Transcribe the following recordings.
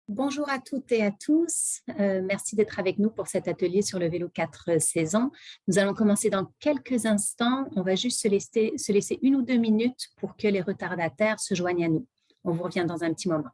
Bonjour à toutes et à tous. Merci d'être avec nous pour cet atelier sur le vélo 4 saisons. Nous allons commencer dans quelques instants. On va juste se laisser 1 ou 2 minutes pour que les retardataires se joignent à nous. On vous revient dans un petit moment.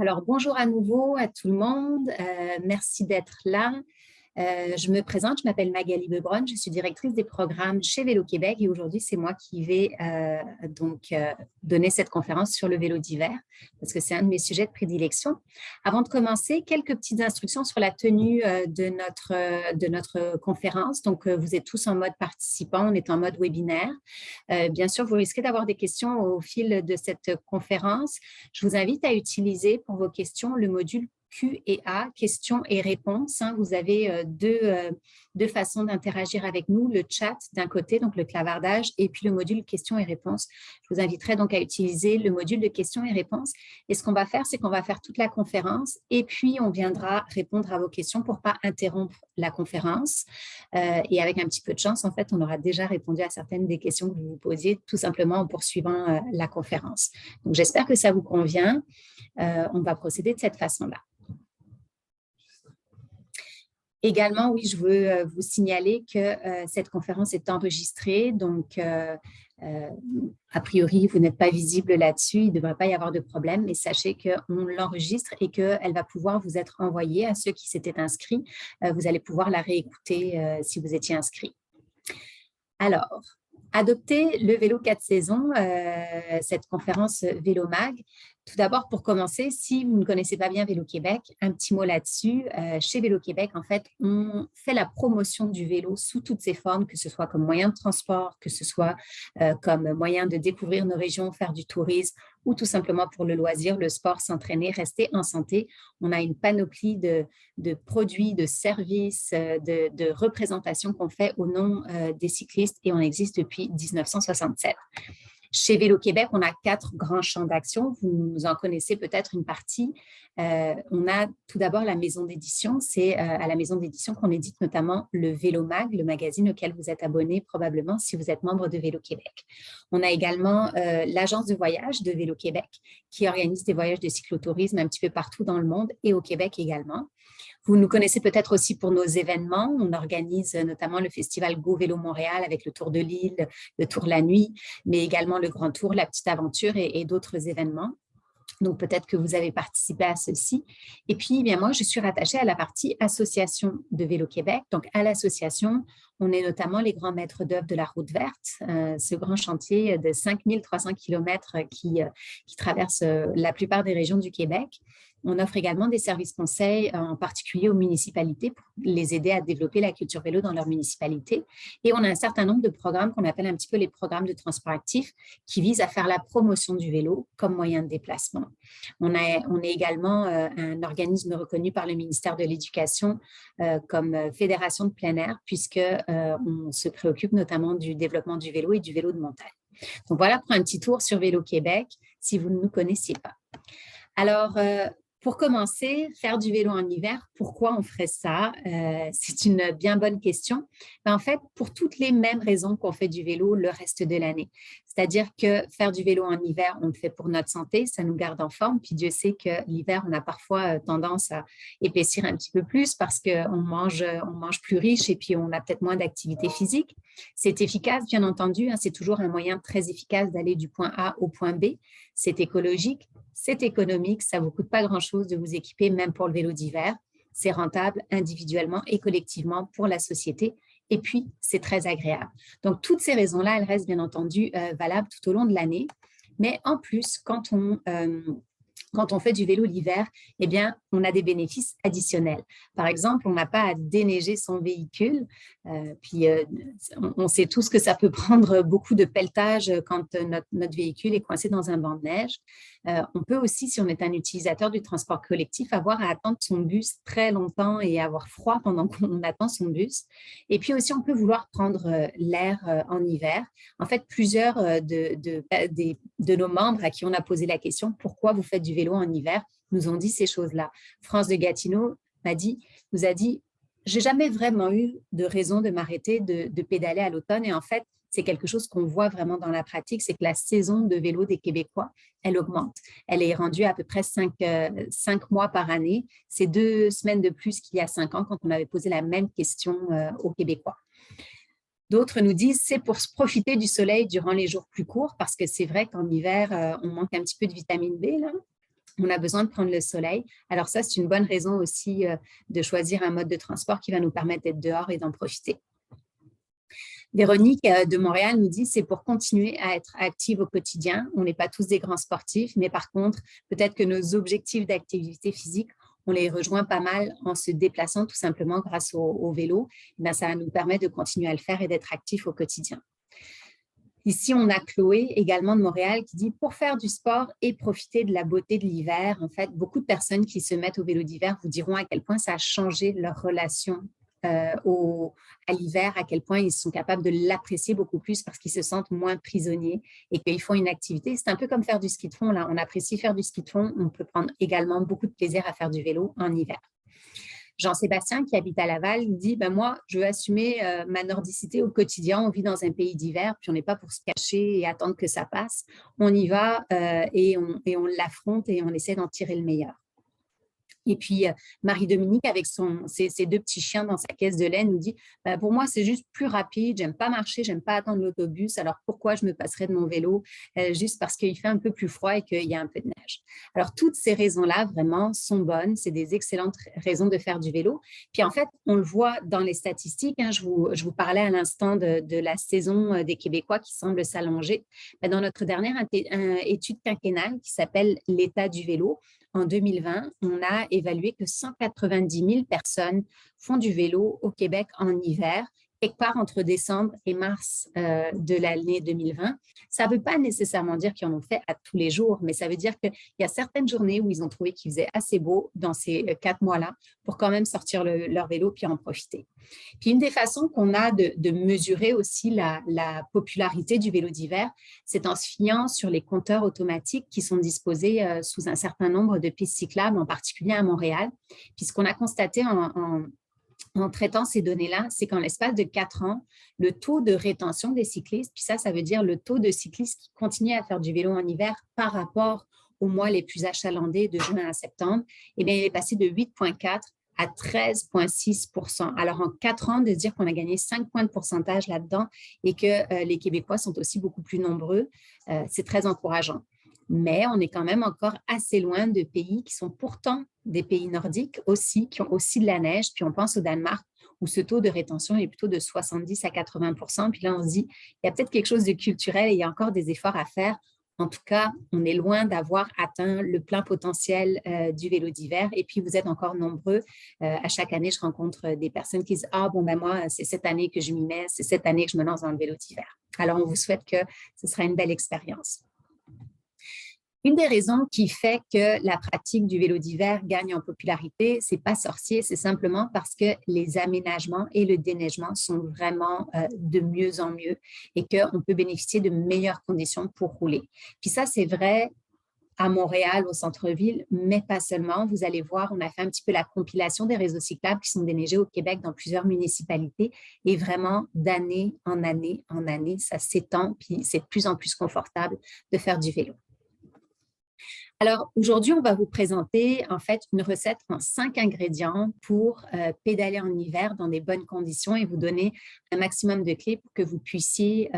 Alors, bonjour à nouveau à tout le monde. Merci d'être là. Je me présente, je m'appelle Magali Bebron, je suis directrice des programmes chez Vélo Québec et aujourd'hui, c'est moi qui vais donner cette conférence sur le vélo d'hiver parce que c'est un de mes sujets de prédilection. Avant de commencer, quelques petites instructions sur la tenue de notre conférence. Donc, vous êtes tous en mode participant, on est en mode webinaire. Bien sûr, vous risquez d'avoir des questions au fil de cette conférence. Je vous invite à utiliser pour vos questions le module Q&A, questions et réponses. Vous avez deux façons d'interagir avec nous, le chat d'un côté, donc le clavardage, et puis le module questions et réponses. Je vous inviterai donc à utiliser le module de questions et réponses. Et ce qu'on va faire, c'est qu'on va faire toute la conférence et puis on viendra répondre à vos questions pour ne pas interrompre la conférence. Et avec un petit peu de chance, en fait, on aura déjà répondu à certaines des questions que vous vous posiez, tout simplement en poursuivant la conférence. Donc, j'espère que ça vous convient. On va procéder de cette façon-là. Également, oui, je veux vous signaler que cette conférence est enregistrée, donc a priori, vous n'êtes pas visible là-dessus, il ne devrait pas y avoir de problème, mais sachez qu'on l'enregistre et qu'elle va pouvoir vous être envoyée à ceux qui s'étaient inscrits. Vous allez pouvoir la réécouter si vous étiez inscrit. Alors, adopter le vélo 4 saisons, cette conférence Vélo Mag. Tout d'abord, pour commencer, si vous ne connaissez pas bien Vélo Québec, un petit mot là-dessus. Chez Vélo Québec, en fait, on fait la promotion du vélo sous toutes ses formes, que ce soit comme moyen de transport, que ce soit comme moyen de découvrir nos régions, faire du tourisme ou tout simplement pour le loisir, le sport, s'entraîner, rester en santé. On a une panoplie de produits, de services, de représentations qu'on fait au nom des cyclistes et on existe depuis 1967. Chez Vélo Québec, on a 4 grands champs d'action. Vous en connaissez peut-être une partie. On a tout d'abord la maison d'édition. C'est à la maison d'édition qu'on édite notamment le Vélo Mag, le magazine auquel vous êtes abonné probablement si vous êtes membre de Vélo Québec. On a également l'agence de voyage de Vélo Québec qui organise des voyages de cyclotourisme un petit peu partout dans le monde et au Québec également. Vous nous connaissez peut-être aussi pour nos événements. On organise notamment le festival Go Vélo Montréal avec le Tour de l'île, le Tour la nuit, mais également le Grand Tour, la Petite Aventure et d'autres événements. Donc, peut-être que vous avez participé à ceci. Et puis, bien moi, je suis rattachée à la partie association de Vélo Québec. Donc, à l'association, on est notamment les grands maîtres d'œuvre de la route verte, ce grand chantier de 5300 km qui traverse la plupart des régions du Québec. On offre également des services conseils, en particulier aux municipalités, pour les aider à développer la culture vélo dans leur municipalité. Et on a un certain nombre de programmes qu'on appelle un petit peu les programmes de transport actif qui visent à faire la promotion du vélo comme moyen de déplacement. On est également un organisme reconnu par le ministère de l'Éducation comme fédération de plein air, puisqu'on se préoccupe notamment du développement du vélo et du vélo de montagne. Donc voilà pour un petit tour sur Vélo Québec, si vous ne nous connaissiez pas. Alors, Pour commencer, faire du vélo en hiver, pourquoi on ferait ça? C'est une bien bonne question. En fait, pour toutes les mêmes raisons qu'on fait du vélo le reste de l'année. C'est-à-dire que faire du vélo en hiver, on le fait pour notre santé, ça nous garde en forme. Puis Dieu sait que l'hiver, on a parfois tendance à épaissir un petit peu plus parce qu'on mange plus riche et puis on a peut-être moins d'activité physique. C'est efficace, bien entendu. C'est toujours un moyen très efficace d'aller du point A au point B. C'est écologique. C'est économique, ça ne vous coûte pas grand-chose de vous équiper, même pour le vélo d'hiver. C'est rentable individuellement et collectivement pour la société. Et puis, c'est très agréable. Donc, toutes ces raisons-là, elles restent bien entendu valables tout au long de l'année. Mais en plus, quand on fait du vélo l'hiver, eh bien, on a des bénéfices additionnels. Par exemple, on n'a pas à déneiger son véhicule. On sait tous que ça peut prendre beaucoup de pelletage quand notre véhicule est coincé dans un banc de neige. On peut aussi, si on est un utilisateur du transport collectif, avoir à attendre son bus très longtemps et avoir froid pendant qu'on attend son bus. Et puis aussi, on peut vouloir prendre l'air en hiver. En fait, plusieurs de nos membres à qui on a posé la question « Pourquoi vous faites du vélo en hiver ?» nous ont dit ces choses-là. France de Gatineau nous a dit « J'ai jamais vraiment eu de raison de m'arrêter de pédaler à l'automne. » Et en fait, c'est quelque chose qu'on voit vraiment dans la pratique, c'est que la saison de vélo des Québécois, elle augmente. Elle est rendue à peu près 5 mois par année. C'est 2 semaines de plus qu'il y a 5 ans quand on avait posé la même question aux Québécois. D'autres nous disent c'est pour se profiter du soleil durant les jours plus courts parce que c'est vrai qu'en hiver, on manque un petit peu de vitamine B, là. On a besoin de prendre le soleil. Alors ça, c'est une bonne raison aussi de choisir un mode de transport qui va nous permettre d'être dehors et d'en profiter. Véronique de Montréal nous dit c'est pour continuer à être active au quotidien. On n'est pas tous des grands sportifs, mais par contre, peut-être que nos objectifs d'activité physique, on les rejoint pas mal en se déplaçant tout simplement grâce au vélo. Bien, ça nous permet de continuer à le faire et d'être actifs au quotidien. Ici, on a Chloé, également de Montréal, qui dit « Pour faire du sport et profiter de la beauté de l'hiver », en fait, beaucoup de personnes qui se mettent au vélo d'hiver vous diront à quel point ça a changé leur relation à l'hiver, à quel point ils sont capables de l'apprécier beaucoup plus parce qu'ils se sentent moins prisonniers et qu'ils font une activité. C'est un peu comme faire du ski de fond. Là. On apprécie faire du ski de fond. On peut prendre également beaucoup de plaisir à faire du vélo en hiver. Jean-Sébastien, qui habite à Laval, il dit « Moi, je veux assumer ma nordicité au quotidien. On vit dans un pays d'hiver, puis on n'est pas pour se cacher et attendre que ça passe. On y va et on l'affronte et on essaie d'en tirer le meilleur. » Et puis, Marie-Dominique, avec ses 2 petits chiens dans sa caisse de lait, nous dit « Pour moi, c'est juste plus rapide. J'aime pas marcher, j'aime pas attendre l'autobus. Alors, pourquoi je me passerais de mon vélo juste parce qu'il fait un peu plus froid et qu'il y a un peu de neige. » Alors, toutes ces raisons-là, vraiment, sont bonnes. C'est des excellentes raisons de faire du vélo. Puis, en fait, on le voit dans les statistiques. Je vous parlais à l'instant de la saison des Québécois qui semble s'allonger. Dans notre dernière étude quinquennale qui s'appelle « L'état du vélo », en 2020, on a évalué que 190 000 personnes font du vélo au Québec en hiver, quelque part entre décembre et mars de l'année 2020. Ça ne veut pas nécessairement dire qu'ils en ont fait à tous les jours, mais ça veut dire qu'il y a certaines journées où ils ont trouvé qu'il faisait assez beau dans ces 4 mois-là pour quand même sortir leur vélo puis en profiter. Puis une des façons qu'on a de mesurer aussi la popularité du vélo d'hiver, c'est en se fiant sur les compteurs automatiques qui sont disposés sous un certain nombre de pistes cyclables, en particulier à Montréal. Puis ce qu'on a constaté en traitant ces données-là, c'est qu'en l'espace de 4 ans, le taux de rétention des cyclistes, puis ça veut dire le taux de cyclistes qui continuent à faire du vélo en hiver par rapport aux mois les plus achalandés de juin à septembre, eh bien, il est passé de 8,4 à 13,6 %. Alors, en 4 ans, de dire qu'on a gagné 5 points de pourcentage là-dedans et que les Québécois sont aussi beaucoup plus nombreux, c'est très encourageant. Mais on est quand même encore assez loin de pays qui sont pourtant des pays nordiques aussi, qui ont aussi de la neige. Puis on pense au Danemark où ce taux de rétention est plutôt de 70 à 80 %. Puis là, on se dit, il y a peut-être quelque chose de culturel et il y a encore des efforts à faire. En tout cas, on est loin d'avoir atteint le plein potentiel du vélo d'hiver. Et puis, vous êtes encore nombreux. À chaque année, je rencontre des personnes qui disent « Ah, bon, ben moi, c'est cette année que je m'y mets, c'est cette année que je me lance dans le vélo d'hiver. » Alors, on vous souhaite que ce sera une belle expérience. Une des raisons qui fait que la pratique du vélo d'hiver gagne en popularité, c'est pas sorcier, c'est simplement parce que les aménagements et le déneigement sont vraiment de mieux en mieux et qu'on peut bénéficier de meilleures conditions pour rouler. Puis ça, c'est vrai à Montréal, au centre-ville, mais pas seulement. Vous allez voir, on a fait un petit peu la compilation des réseaux cyclables qui sont déneigés au Québec dans plusieurs municipalités et vraiment d'année en année en année, ça s'étend puis c'est de plus en plus confortable de faire du vélo. Alors, aujourd'hui, on va vous présenter en fait une recette en 5 ingrédients pour pédaler en hiver dans des bonnes conditions et vous donner un maximum de clés pour que vous puissiez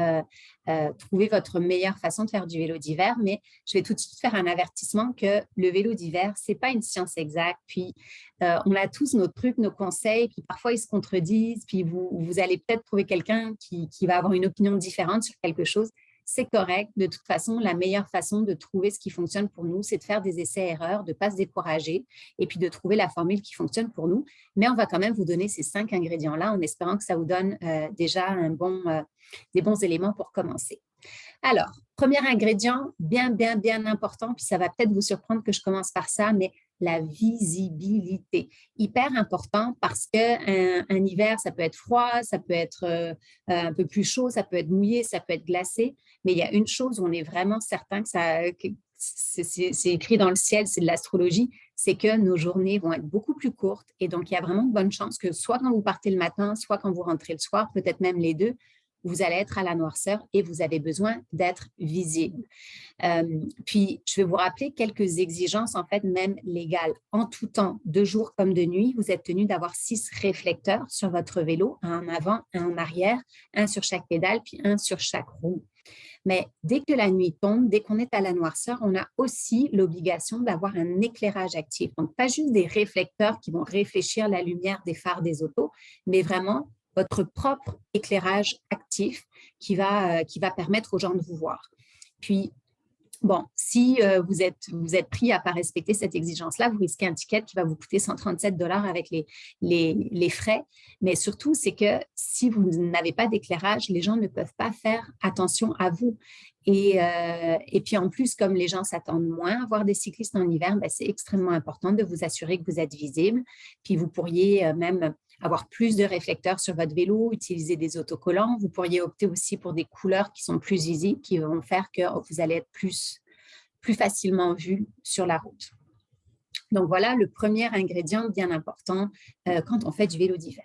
trouver votre meilleure façon de faire du vélo d'hiver. Mais je vais tout de suite faire un avertissement que le vélo d'hiver, ce n'est pas une science exacte. Puis, on a tous nos trucs, nos conseils, puis parfois ils se contredisent, puis vous allez peut-être trouver quelqu'un qui va avoir une opinion différente sur quelque chose. C'est correct. De toute façon, la meilleure façon de trouver ce qui fonctionne pour nous, c'est de faire des essais-erreurs, de ne pas se décourager et puis de trouver la formule qui fonctionne pour nous. Mais on va quand même vous donner ces 5 ingrédients-là en espérant que ça vous donne déjà des bons éléments pour commencer. Alors, premier ingrédient, bien important, puis ça va peut-être vous surprendre que je commence par ça, mais la visibilité. Hyper important parce qu'un hiver, ça peut être froid, ça peut être un peu plus chaud, ça peut être mouillé, ça peut être glacé, mais il y a une chose où on est vraiment certain que c'est écrit dans le ciel, c'est de l'astrologie, c'est que nos journées vont être beaucoup plus courtes et donc il y a vraiment de bonnes chances que soit quand vous partez le matin, soit quand vous rentrez le soir, peut-être même les deux, vous allez être à la noirceur et vous avez besoin d'être visible. Puis, je vais vous rappeler quelques exigences, en fait, même légales. En tout temps, de jour comme de nuit, vous êtes tenu d'avoir 6 réflecteurs sur votre vélo, un en avant, un en arrière, un sur chaque pédale, puis un sur chaque roue. Mais dès que la nuit tombe, dès qu'on est à la noirceur, on a aussi l'obligation d'avoir un éclairage actif. Donc, pas juste des réflecteurs qui vont réfléchir la lumière des phares des autos, mais vraiment votre propre éclairage actif qui va permettre aux gens de vous voir. Puis, bon, si vous êtes pris à ne pas respecter cette exigence-là, vous risquez un ticket qui va vous coûter 137 $ avec les frais. Mais surtout, c'est que si vous n'avez pas d'éclairage, les gens ne peuvent pas faire attention à vous. Et puis en plus, comme les gens s'attendent moins à voir des cyclistes en hiver, ben, c'est extrêmement important de vous assurer que vous êtes visible. Puis vous pourriez même avoir plus de réflecteurs sur votre vélo, utiliser des autocollants. Vous pourriez opter aussi pour des couleurs qui sont plus visibles, qui vont faire que vous allez être plus facilement vu sur la route. Donc voilà le premier ingrédient bien important quand on fait du vélo d'hiver.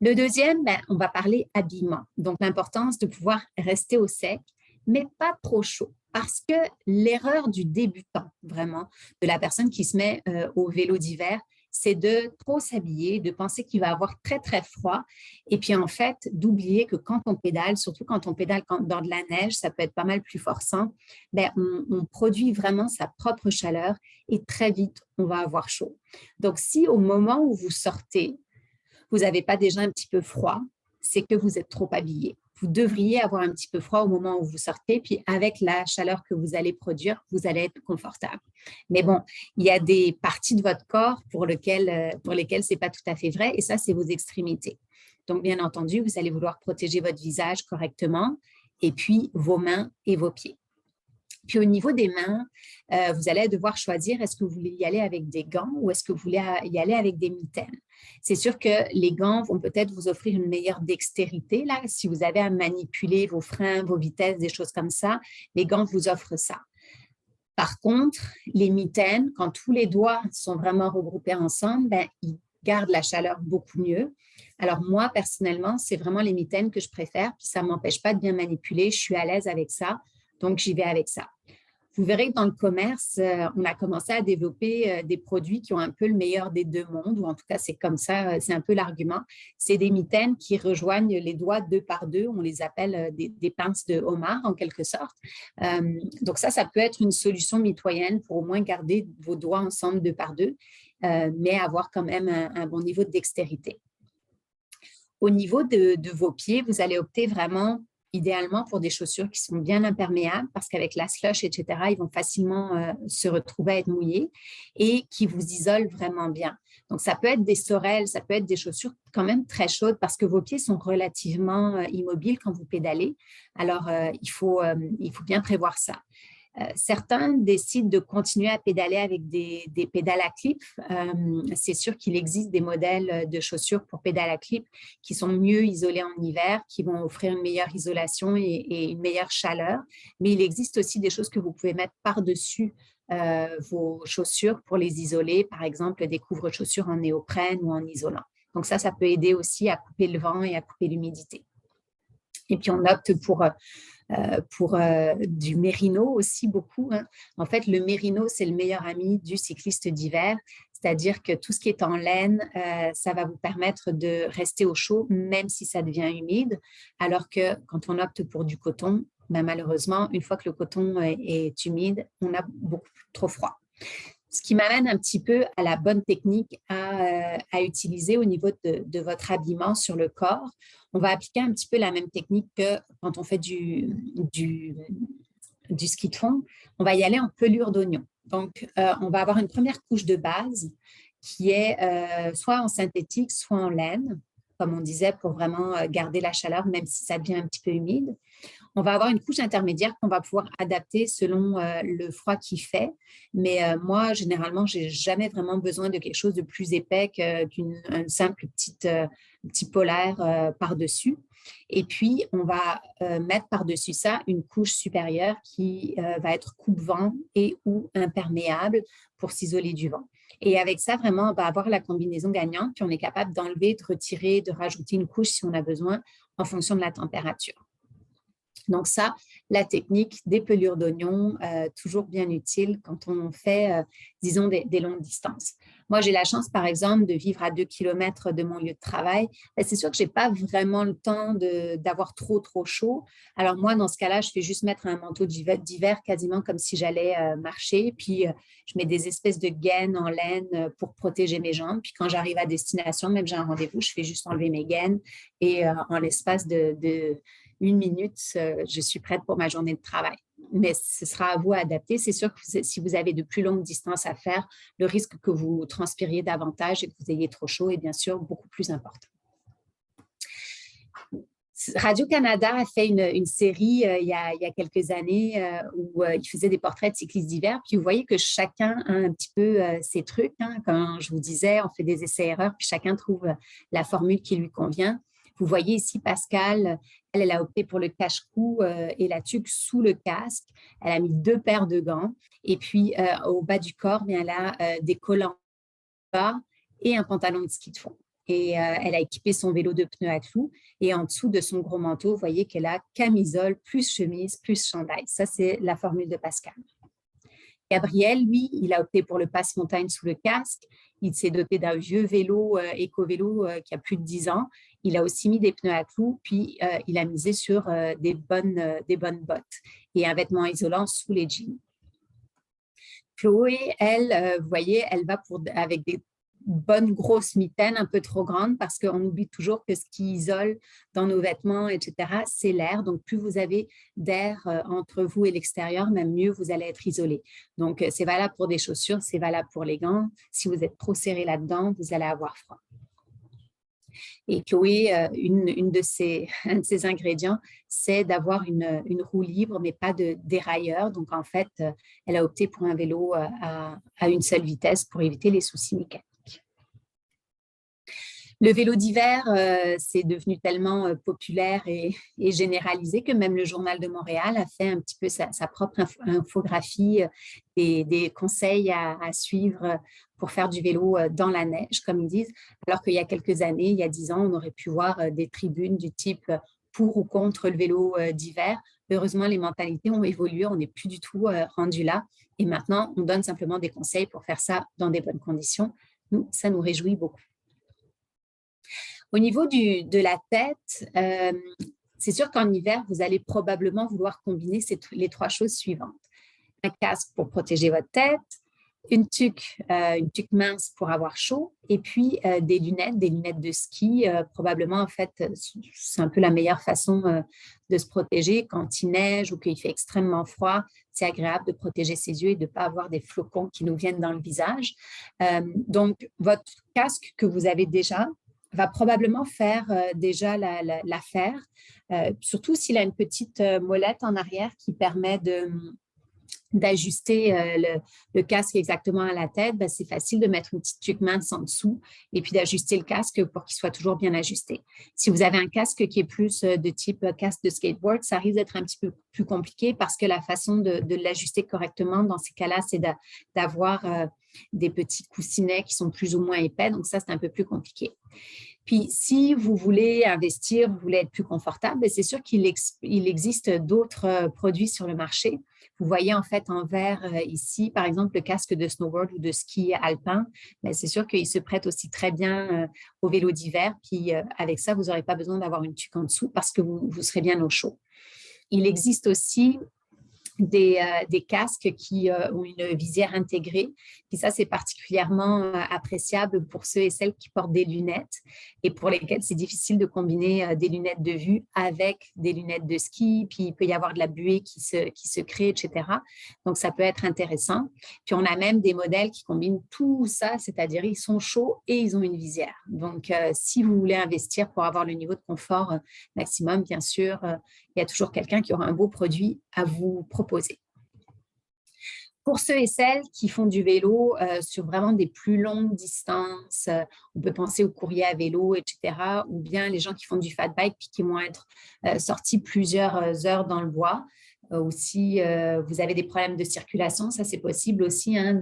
Le deuxième, ben, on va parler habillement. Donc l'importance de pouvoir rester au sec, mais pas trop chaud. Parce que l'erreur du débutant, vraiment, de la personne qui se met au vélo d'hiver, c'est de trop s'habiller, de penser qu'il va avoir très froid et puis en fait d'oublier que quand on pédale, surtout quand on pédale dans de la neige, ça peut être pas mal plus forçant, ben, on produit vraiment sa propre chaleur et très vite on va avoir chaud. Donc si au moment où vous sortez, vous n'avez pas déjà un petit peu froid, c'est que vous êtes trop habillé. Vous devriez avoir un petit peu froid au moment où vous sortez, puis avec la chaleur que vous allez produire, vous allez être confortable. Mais bon, il y a des parties de votre corps pour lesquelles ce n'est pas tout à fait vrai, et ça, c'est vos extrémités. Donc, bien entendu, vous allez vouloir protéger votre visage correctement, et puis vos mains et vos pieds. Puis au niveau des mains, vous allez devoir choisir est-ce que vous voulez y aller avec des gants ou est-ce que vous voulez y aller avec des mitaines. C'est sûr que les gants vont peut-être vous offrir une meilleure dextérité. Là, si vous avez à manipuler vos freins, vos vitesses, des choses comme ça, les gants vous offrent ça. Par contre, les mitaines, quand tous les doigts sont vraiment regroupés ensemble, ben, ils gardent la chaleur beaucoup mieux. Alors moi, personnellement, c'est vraiment les mitaines que je préfère, puis ça ne m'empêche pas de bien manipuler, je suis à l'aise avec ça. Donc, j'y vais avec ça. Vous verrez que dans le commerce, on a commencé à développer des produits qui ont un peu le meilleur des deux mondes, ou en tout cas, c'est comme ça, c'est un peu l'argument. C'est des mitaines qui rejoignent les doigts 2 par 2. On les appelle des pinces de homard, en quelque sorte. Donc ça peut être une solution mitoyenne pour au moins garder vos doigts ensemble 2 par 2, mais avoir quand même un bon niveau de dextérité. Au niveau de vos pieds, vous allez opter vraiment idéalement pour des chaussures qui sont bien imperméables parce qu'avec la slush, etc., ils vont facilement se retrouver à être mouillés et qui vous isolent vraiment bien. Donc, ça peut être des sorels, ça peut être des chaussures quand même très chaudes parce que vos pieds sont relativement immobiles quand vous pédalez. Alors, il faut bien prévoir ça. Certains décident de continuer à pédaler avec des pédales à clip. C'est sûr qu'il existe des modèles de chaussures pour pédales à clip qui sont mieux isolées en hiver, qui vont offrir une meilleure isolation et une meilleure chaleur. Mais il existe aussi des choses que vous pouvez mettre par-dessus vos chaussures pour les isoler, par exemple des couvre-chaussures en néoprène ou en isolant. Donc ça peut aider aussi à couper le vent et à couper l'humidité. Et puis, on opte pour du mérino aussi beaucoup. Hein. En fait, le mérino, c'est le meilleur ami du cycliste d'hiver, c'est-à-dire que tout ce qui est en laine, ça va vous permettre de rester au chaud, même si ça devient humide, alors que quand on opte pour du coton, ben malheureusement, une fois que le coton est humide, on a beaucoup trop froid. Ce qui m'amène un petit peu à la bonne technique à utiliser au niveau de votre habillement sur le corps. On va appliquer un petit peu la même technique que quand on fait du ski de fond. On va y aller en pelure d'oignon. Donc, on va avoir une première couche de base qui est soit en synthétique, soit en laine, comme on disait, pour vraiment garder la chaleur, même si ça devient un petit peu humide. On va avoir une couche intermédiaire qu'on va pouvoir adapter selon le froid qu'il fait. Mais moi, généralement, je n'ai jamais vraiment besoin de quelque chose de plus épais qu'une simple petit polaire par-dessus. Et puis, on va mettre par-dessus ça une couche supérieure qui va être coupe-vent et ou imperméable pour s'isoler du vent. Et avec ça, vraiment, on va avoir la combinaison gagnante, puis on est capable d'enlever, de retirer, de rajouter une couche si on a besoin en fonction de la température. Donc ça, la technique des pelures d'oignon, toujours bien utile quand on fait, disons, des longues distances. Moi, j'ai la chance, par exemple, de vivre à 2 km de mon lieu de travail. C'est sûr que je n'ai pas vraiment le temps d'avoir trop chaud. Alors moi, dans ce cas-là, je fais juste mettre un manteau d'hiver quasiment comme si j'allais marcher. Puis, je mets des espèces de gaines en laine pour protéger mes jambes. Puis quand j'arrive à destination, même j'ai un rendez-vous, je fais juste enlever mes gaines et en l'espace de 1 minute, je suis prête pour ma journée de travail. Mais ce sera à vous à adapter. C'est sûr que si vous avez de plus longues distances à faire, le risque que vous transpiriez davantage et que vous ayez trop chaud est bien sûr beaucoup plus important. Radio-Canada a fait une série il y a quelques années où il faisait des portraits de cyclistes d'hiver. Puis vous voyez que chacun a un petit peu ses trucs. Hein. Comme je vous disais, on fait des essais-erreurs, puis chacun trouve la formule qui lui convient. Vous voyez ici Pascal, elle a opté pour le cache-cou et la tuque sous le casque. Elle a mis 2 paires de gants. Et puis, au bas du corps, bien, elle a des collants bas et un pantalon de ski de fond. Et elle a équipé son vélo de pneus à clous. Et en dessous de son gros manteau, vous voyez qu'elle a camisole, plus chemise, plus chandail. Ça, c'est la formule de Pascal. Gabriel, lui, il a opté pour le passe-montagne sous le casque. Il s'est doté d'un vieux vélo, éco-vélo qui a plus de 10 ans. Il a aussi mis des pneus à clous, puis il a misé sur des bonnes bottes et un vêtement isolant sous les jeans. Chloé, elle, vous voyez, elle va avec des bonnes grosses mitaines un peu trop grandes parce qu'on oublie toujours que ce qui isole dans nos vêtements, etc., c'est l'air. Donc, plus vous avez d'air entre vous et l'extérieur, même mieux vous allez être isolé. Donc, c'est valable pour des chaussures, c'est valable pour les gants. Si vous êtes trop serré là-dedans, vous allez avoir froid. Et Chloé, un de ses ingrédients, c'est d'avoir une roue libre, mais pas de dérailleur. Donc, en fait, elle a opté pour un vélo à une seule vitesse pour éviter les soucis mécaniques. Le vélo d'hiver, c'est devenu tellement populaire et généralisé que même le Journal de Montréal a fait un petit peu sa propre infographie, des conseils à suivre pour faire du vélo dans la neige, comme ils disent. Alors qu'il y a quelques années, il y a 10 ans, on aurait pu voir des tribunes du type pour ou contre le vélo d'hiver. Heureusement, les mentalités ont évolué, on n'est plus du tout rendu là. Et maintenant, on donne simplement des conseils pour faire ça dans des bonnes conditions. Nous, ça nous réjouit beaucoup. Au niveau de la tête, c'est sûr qu'en hiver, vous allez probablement vouloir combiner les 3 choses suivantes. Un casque pour protéger votre tête, une tuque mince pour avoir chaud, et puis des lunettes de ski. Probablement, en fait, c'est un peu la meilleure façon de se protéger quand il neige ou qu'il fait extrêmement froid. C'est agréable de protéger ses yeux et de ne pas avoir des flocons qui nous viennent dans le visage. Donc, votre casque que vous avez déjà va probablement faire déjà l'affaire, surtout s'il a une petite molette en arrière qui permet d'ajuster le casque exactement à la tête, ben, c'est facile de mettre une petite tuque mince en dessous et puis d'ajuster le casque pour qu'il soit toujours bien ajusté. Si vous avez un casque qui est plus de type casque de skateboard, ça risque d'être un petit peu plus compliqué parce que la façon de l'ajuster correctement dans ces cas-là, c'est d'avoir des petits coussinets qui sont plus ou moins épais. Donc ça, c'est un peu plus compliqué. Puis, si vous voulez investir, vous voulez être plus confortable, ben, c'est sûr qu'il existe d'autres produits sur le marché. Vous voyez en fait en vert ici, par exemple, le casque de snowboard ou de ski alpin. Ben, c'est sûr qu'il se prête aussi très bien au vélo d'hiver. Puis, avec ça, vous n'aurez pas besoin d'avoir une tuque en dessous parce que vous serez bien au chaud. Il existe aussi des casques qui ont une visière intégrée. Puis ça, c'est particulièrement appréciable pour ceux et celles qui portent des lunettes et pour lesquels c'est difficile de combiner des lunettes de vue avec des lunettes de ski. Puis il peut y avoir de la buée qui se crée, etc. Donc, ça peut être intéressant. Puis on a même des modèles qui combinent tout ça, c'est-à-dire ils sont chauds et ils ont une visière. Donc, si vous voulez investir pour avoir le niveau de confort maximum, bien sûr, il y a toujours quelqu'un qui aura un beau produit à vous proposer. Pour ceux et celles qui font du vélo sur vraiment des plus longues distances, on peut penser aux courriers à vélo, etc., ou bien les gens qui font du fat bike puis qui vont être sortis plusieurs heures dans le bois. Ou si vous avez des problèmes de circulation, ça c'est possible aussi, hein,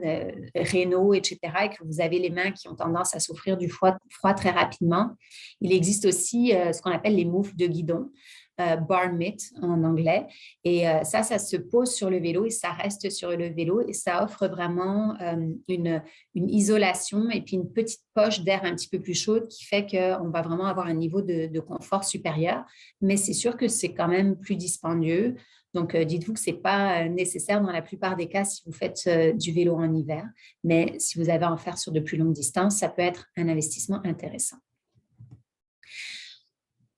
rénaux, etc., et que vous avez les mains qui ont tendance à souffrir du froid très rapidement. Il existe aussi ce qu'on appelle les moufles de guidon. Bar mitt en anglais. Et ça se pose sur le vélo et ça reste sur le vélo et ça offre vraiment une isolation et puis une petite poche d'air un petit peu plus chaude qui fait qu'on va vraiment avoir un niveau de confort supérieur. Mais c'est sûr que c'est quand même plus dispendieux. Donc, dites-vous que ce n'est pas nécessaire dans la plupart des cas si vous faites du vélo en hiver. Mais si vous avez à en faire sur de plus longues distances, ça peut être un investissement intéressant.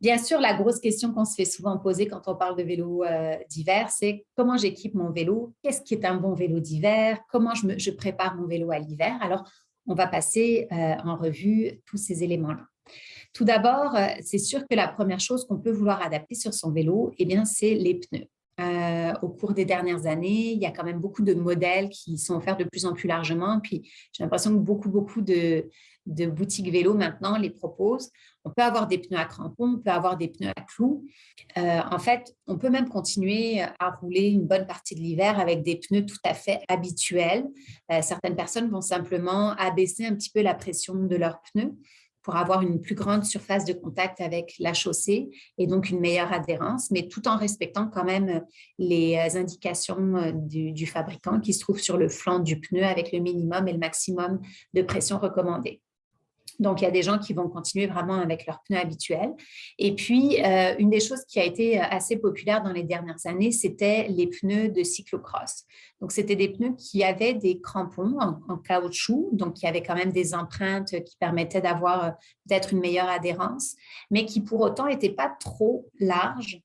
Bien sûr, la grosse question qu'on se fait souvent poser quand on parle de vélo d'hiver, c'est comment j'équipe mon vélo? Qu'est-ce qui est un bon vélo d'hiver? Comment je prépare mon vélo à l'hiver? Alors, on va passer en revue tous ces éléments-là. Tout d'abord, c'est sûr que la première chose qu'on peut vouloir adapter sur son vélo, eh bien, c'est les pneus. Au cours des dernières années, il y a quand même beaucoup de modèles qui sont offerts de plus en plus largement. Puis, j'ai l'impression que beaucoup de boutiques vélo maintenant les proposent. On peut avoir des pneus à crampons, on peut avoir des pneus à clous. En fait, on peut même continuer à rouler une bonne partie de l'hiver avec des pneus tout à fait habituels. Certaines personnes vont simplement abaisser un petit peu la pression de leurs pneus pour avoir une plus grande surface de contact avec la chaussée et donc une meilleure adhérence, mais tout en respectant quand même les indications du fabricant qui se trouvent sur le flanc du pneu avec le minimum et le maximum de pression recommandée. Donc, il y a des gens qui vont continuer vraiment avec leurs pneus habituels. Et puis, une des choses qui a été assez populaire dans les dernières années, c'était les pneus de cyclocross. Donc, c'était des pneus qui avaient des crampons en caoutchouc, donc qui avaient quand même des empreintes qui permettaient d'avoir peut-être une meilleure adhérence, mais qui pour autant n'étaient pas trop larges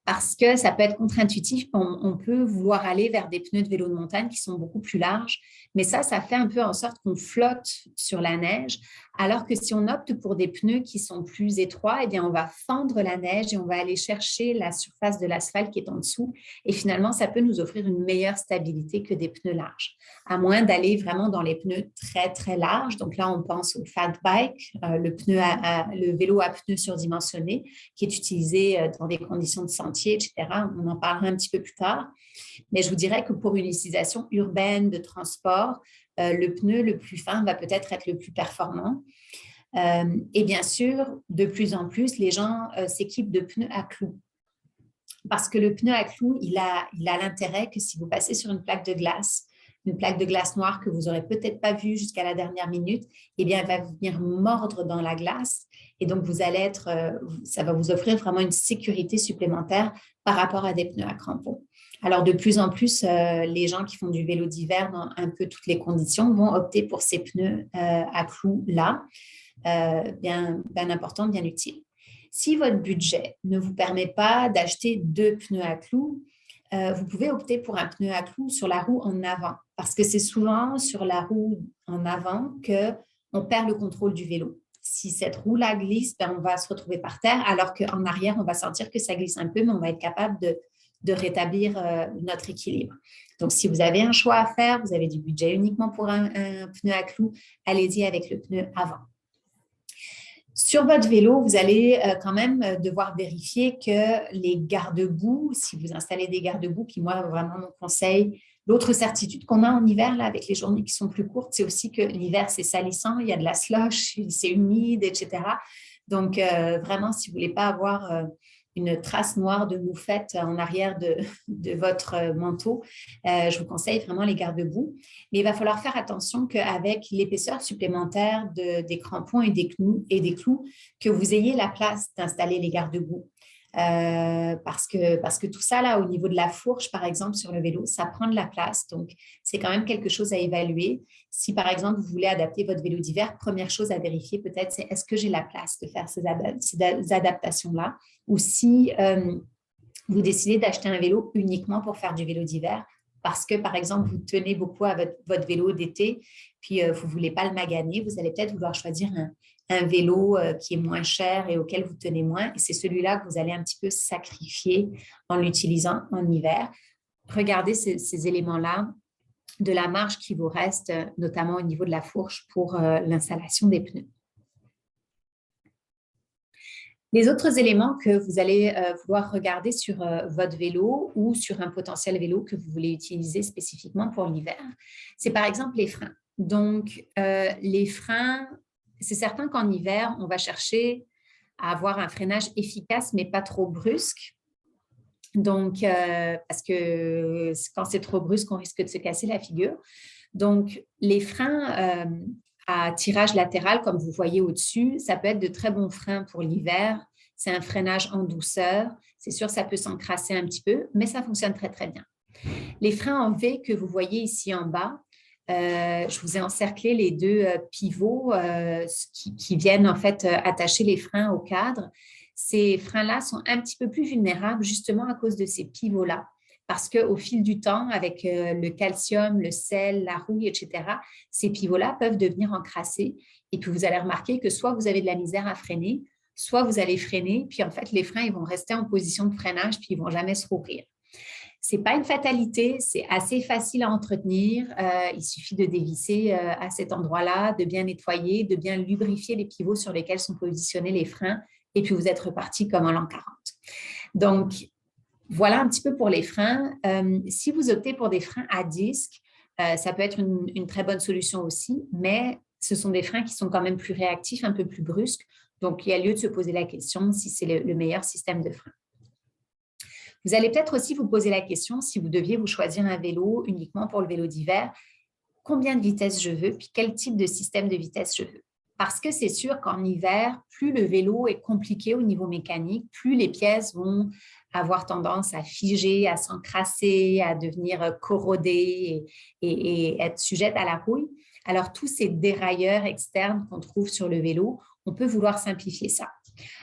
parce que ça peut être contre-intuitif. On peut vouloir aller vers des pneus de vélo de montagne qui sont beaucoup plus larges, mais ça fait un peu en sorte qu'on flotte sur la neige, alors que si on opte pour des pneus qui sont plus étroits, eh bien, on va fendre la neige et on va aller chercher la surface de l'asphalte qui est en dessous. Et finalement, ça peut nous offrir une meilleure stabilité que des pneus larges, à moins d'aller vraiment dans les pneus très, très larges. Donc là, on pense au fat bike, le vélo à pneus surdimensionnés qui est utilisé dans des conditions de sentier, etc. On en parlera un petit peu plus tard. Mais je vous dirais que pour une utilisation urbaine de transport, le pneu le plus fin va peut-être être le plus performant. Et bien sûr, de plus en plus, les gens s'équipent de pneus à clous. Parce que le pneu à clous, il a l'intérêt que si vous passez sur une plaque de glace noire que vous n'aurez peut-être pas vue jusqu'à la dernière minute, eh bien, elle va venir mordre dans la glace. Et donc, ça va vous offrir vraiment une sécurité supplémentaire par rapport à des pneus à crampons. Alors, de plus en plus, les gens qui font du vélo d'hiver dans un peu toutes les conditions vont opter pour ces pneus à clous-là, bien importants, bien utiles. Si votre budget ne vous permet pas d'acheter 2 pneus à clous, vous pouvez opter pour un pneu à clous sur la roue en avant, parce que c'est souvent sur la roue en avant qu'on perd le contrôle du vélo. Si cette roue-là glisse, on va se retrouver par terre, alors qu'en arrière, on va sentir que ça glisse un peu, mais on va être capable de rétablir notre équilibre. Donc, si vous avez un choix à faire, vous avez du budget uniquement pour un pneu à clous, allez-y avec le pneu avant. Sur votre vélo, vous allez quand même devoir vérifier que les garde-boue, si vous installez des garde-boue, puis moi, vraiment, mon conseil, l'autre certitude qu'on a en hiver, là, avec les journées qui sont plus courtes, c'est aussi que l'hiver, c'est salissant, il y a de la slush, c'est humide, etc. Donc, vraiment, si vous ne voulez pas avoir une trace noire de moufette en arrière de votre manteau, je vous conseille vraiment les garde-boue. Mais il va falloir faire attention qu'avec l'épaisseur supplémentaire des crampons et des clous, que vous ayez la place d'installer les garde-boue. Parce que tout ça, là, au niveau de la fourche, par exemple, sur le vélo, ça prend de la place. Donc, c'est quand même quelque chose à évaluer. Si, par exemple, vous voulez adapter votre vélo d'hiver, première chose à vérifier peut-être, c'est est-ce que j'ai la place de faire ces adaptations-là? Ou si vous décidez d'acheter un vélo uniquement pour faire du vélo d'hiver, parce que, par exemple, vous tenez beaucoup à votre vélo d'été, puis vous ne voulez pas le maganer, vous allez peut-être vouloir choisir un vélo qui est moins cher et auquel vous tenez moins. Et c'est celui-là que vous allez un petit peu sacrifier en l'utilisant en hiver. Regardez ces éléments-là de la marge qui vous reste, notamment au niveau de la fourche pour l'installation des pneus. Les autres éléments que vous allez vouloir regarder sur votre vélo ou sur un potentiel vélo que vous voulez utiliser spécifiquement pour l'hiver, c'est par exemple les freins. Donc, les freins, c'est certain qu'en hiver, on va chercher à avoir un freinage efficace, mais pas trop brusque. Donc, parce que quand c'est trop brusque, on risque de se casser la figure. Donc, les freins à tirage latéral, comme vous voyez au-dessus, ça peut être de très bons freins pour l'hiver. C'est un freinage en douceur. C'est sûr, ça peut s'encrasser un petit peu, mais ça fonctionne très, très bien. Les freins en V que vous voyez ici en bas, je vous ai encerclé les deux pivots qui viennent en fait attacher les freins au cadre. Ces freins-là sont un petit peu plus vulnérables justement à cause de ces pivots-là. Parce qu'au fil du temps, avec le calcium, le sel, la rouille, etc., ces pivots-là peuvent devenir encrassés. Et puis, vous allez remarquer que soit vous avez de la misère à freiner, soit vous allez freiner, puis en fait, les freins ils vont rester en position de freinage, puis ils ne vont jamais se rouvrir. Ce n'est pas une fatalité, c'est assez facile à entretenir. Il suffit de dévisser à cet endroit-là, de bien nettoyer, de bien lubrifier les pivots sur lesquels sont positionnés les freins, et puis vous êtes reparti comme en l'an 40. Donc, voilà un petit peu pour les freins. Si vous optez pour des freins à disque, ça peut être une très bonne solution aussi, mais ce sont des freins qui sont quand même plus réactifs, un peu plus brusques. Donc, il y a lieu de se poser la question si c'est le meilleur système de frein. Vous allez peut-être aussi vous poser la question, si vous deviez vous choisir un vélo uniquement pour le vélo d'hiver, combien de vitesses je veux, puis quel type de système de vitesse je veux. Parce que c'est sûr qu'en hiver, plus le vélo est compliqué au niveau mécanique, plus les pièces vont avoir tendance à figer, à s'encrasser, à devenir corrodées et être sujettes à la rouille. Alors, tous ces dérailleurs externes qu'on trouve sur le vélo, on peut vouloir simplifier ça.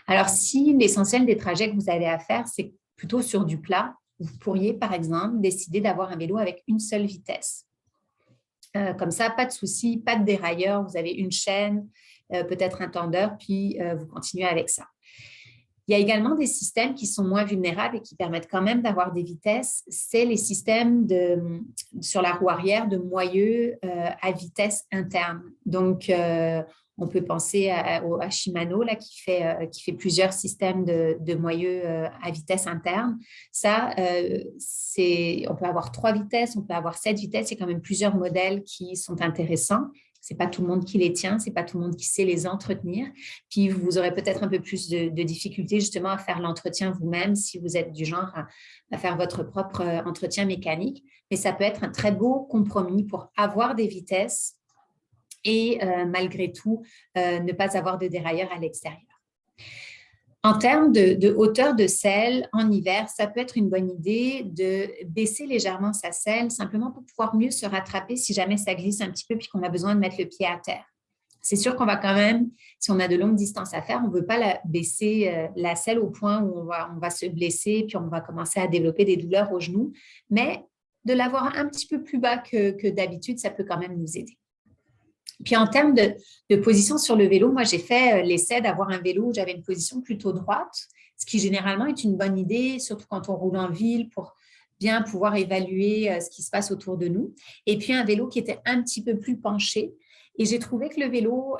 Alors, si l'essentiel des trajets que vous avez à faire, c'est plutôt sur du plat, vous pourriez, par exemple, décider d'avoir un vélo avec une seule vitesse. Comme ça, pas de souci, pas de dérailleur, vous avez une chaîne, peut-être un tendeur, puis vous continuez avec ça. Il y a également des systèmes qui sont moins vulnérables et qui permettent quand même d'avoir des vitesses. C'est les systèmes sur la roue arrière de moyeux à vitesse interne. Donc, on peut penser à Shimano là, qui fait plusieurs systèmes de moyeux à vitesse interne. Ça, on peut avoir 3 vitesses, on peut avoir 7 vitesses. Il y a quand même plusieurs modèles qui sont intéressants. Ce n'est pas tout le monde qui les tient, ce n'est pas tout le monde qui sait les entretenir. Puis, vous aurez peut-être un peu plus de difficultés justement à faire l'entretien vous-même si vous êtes du genre à faire votre propre entretien mécanique. Mais ça peut être un très beau compromis pour avoir des vitesses et malgré tout, ne pas avoir de dérailleur à l'extérieur. En termes de hauteur de selle, en hiver, ça peut être une bonne idée de baisser légèrement sa selle, simplement pour pouvoir mieux se rattraper si jamais ça glisse un petit peu puis qu'on a besoin de mettre le pied à terre. C'est sûr qu'on va quand même, si on a de longues distances à faire, on ne veut pas baisser la selle au point où on va se blesser puis on va commencer à développer des douleurs aux genoux. Mais de l'avoir un petit peu plus bas que d'habitude, ça peut quand même nous aider. Puis en termes de position sur le vélo, moi j'ai fait l'essai d'avoir un vélo où j'avais une position plutôt droite, ce qui généralement est une bonne idée, surtout quand on roule en ville pour bien pouvoir évaluer ce qui se passe autour de nous. Et puis, un vélo qui était un petit peu plus penché. Et j'ai trouvé que le vélo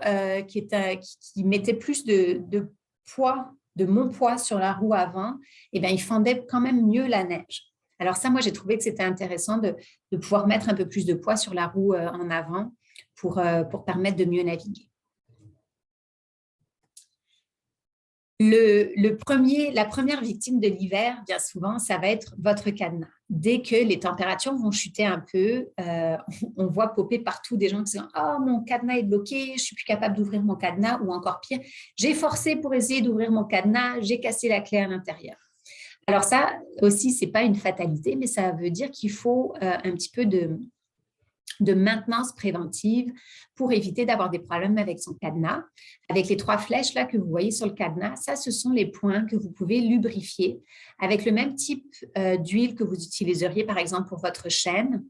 qui mettait plus de poids, de mon poids sur la roue avant, eh bien, il fendait quand même mieux la neige. Alors ça, moi, j'ai trouvé que c'était intéressant de pouvoir mettre un peu plus de poids sur la roue en avant pour permettre de mieux naviguer. La première victime de l'hiver, bien souvent, ça va être votre cadenas. Dès que les températures vont chuter un peu, on voit popper partout des gens qui disent « Oh, mon cadenas est bloqué, je ne suis plus capable d'ouvrir mon cadenas » ou encore pire, « J'ai forcé pour essayer d'ouvrir mon cadenas, j'ai cassé la clé à l'intérieur. » Alors ça aussi, ce n'est pas une fatalité, mais ça veut dire qu'il faut un petit peu de maintenance préventive pour éviter d'avoir des problèmes avec son cadenas. Avec les 3 flèches là que vous voyez sur le cadenas, ça, ce sont les points que vous pouvez lubrifier avec le même type d'huile que vous utiliseriez par exemple pour votre chaîne.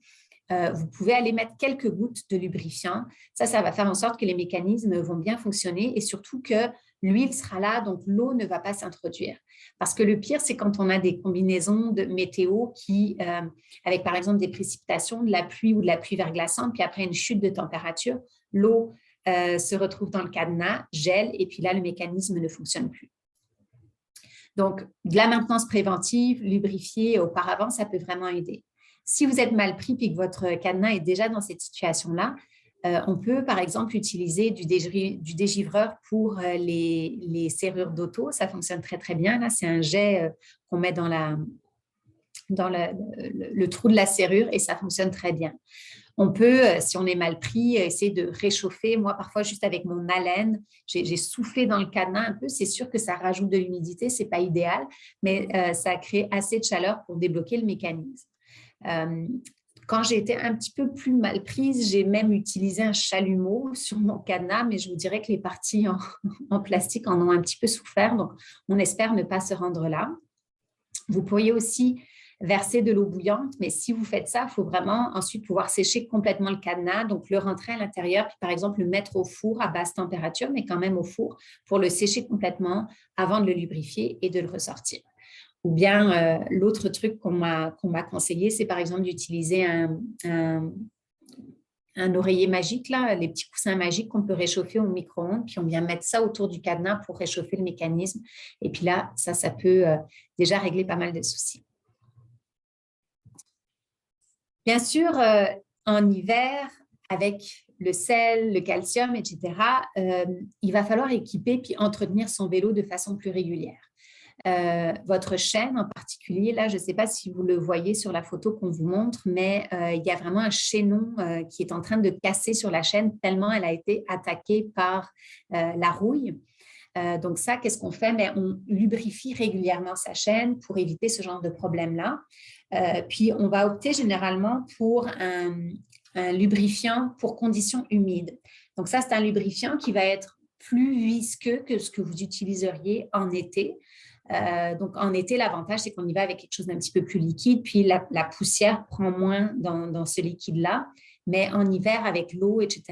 Vous pouvez aller mettre quelques gouttes de lubrifiant. Ça va faire en sorte que les mécanismes vont bien fonctionner et surtout que l'huile sera là, donc l'eau ne va pas s'introduire. Parce que le pire, c'est quand on a des combinaisons de météo avec par exemple des précipitations, de la pluie ou de la pluie verglaçante, puis après une chute de température, l'eau se retrouve dans le cadenas, gèle, et puis là, le mécanisme ne fonctionne plus. Donc, de la maintenance préventive, lubrifier auparavant, ça peut vraiment aider. Si vous êtes mal pris et que votre cadenas est déjà dans cette situation-là, on peut, par exemple, utiliser du dégivreur pour les serrures d'auto. Ça fonctionne très, très bien. Là, c'est un jet qu'on met dans le trou de la serrure et ça fonctionne très bien. On peut, si on est mal pris, essayer de réchauffer. Moi, parfois, juste avec mon haleine, j'ai soufflé dans le cadenas un peu. C'est sûr que ça rajoute de l'humidité. Ce n'est pas idéal, mais ça crée assez de chaleur pour débloquer le mécanisme. Quand j'ai été un petit peu plus mal prise, j'ai même utilisé un chalumeau sur mon cadenas, mais je vous dirais que les parties en plastique en ont un petit peu souffert, donc on espère ne pas se rendre là. Vous pourriez aussi verser de l'eau bouillante, mais si vous faites ça, il faut vraiment ensuite pouvoir sécher complètement le cadenas, donc le rentrer à l'intérieur, puis par exemple le mettre au four à basse température, mais quand même au four, pour le sécher complètement avant de le lubrifier et de le ressortir. Ou bien, l'autre truc qu'on m'a conseillé, c'est par exemple d'utiliser un oreiller magique, là, les petits coussins magiques qu'on peut réchauffer au micro-ondes, puis on vient mettre ça autour du cadenas pour réchauffer le mécanisme. Et puis là, ça peut déjà régler pas mal de soucis. Bien sûr, en hiver, avec le sel, le calcium, etc., il va falloir équiper puis entretenir son vélo de façon plus régulière. Votre chaîne en particulier, là, je ne sais pas si vous le voyez sur la photo qu'on vous montre, mais il y a vraiment un chaînon qui est en train de casser sur la chaîne tellement elle a été attaquée par la rouille. Donc ça, qu'est-ce qu'on fait? Mais on lubrifie régulièrement sa chaîne pour éviter ce genre de problème-là. Puis on va opter généralement pour un lubrifiant pour conditions humides. Donc ça, c'est un lubrifiant qui va être plus visqueux que ce que vous utiliseriez en été. Donc, en été, l'avantage, c'est qu'on y va avec quelque chose d'un petit peu plus liquide, puis la poussière prend moins dans ce liquide-là. Mais en hiver, avec l'eau, etc.,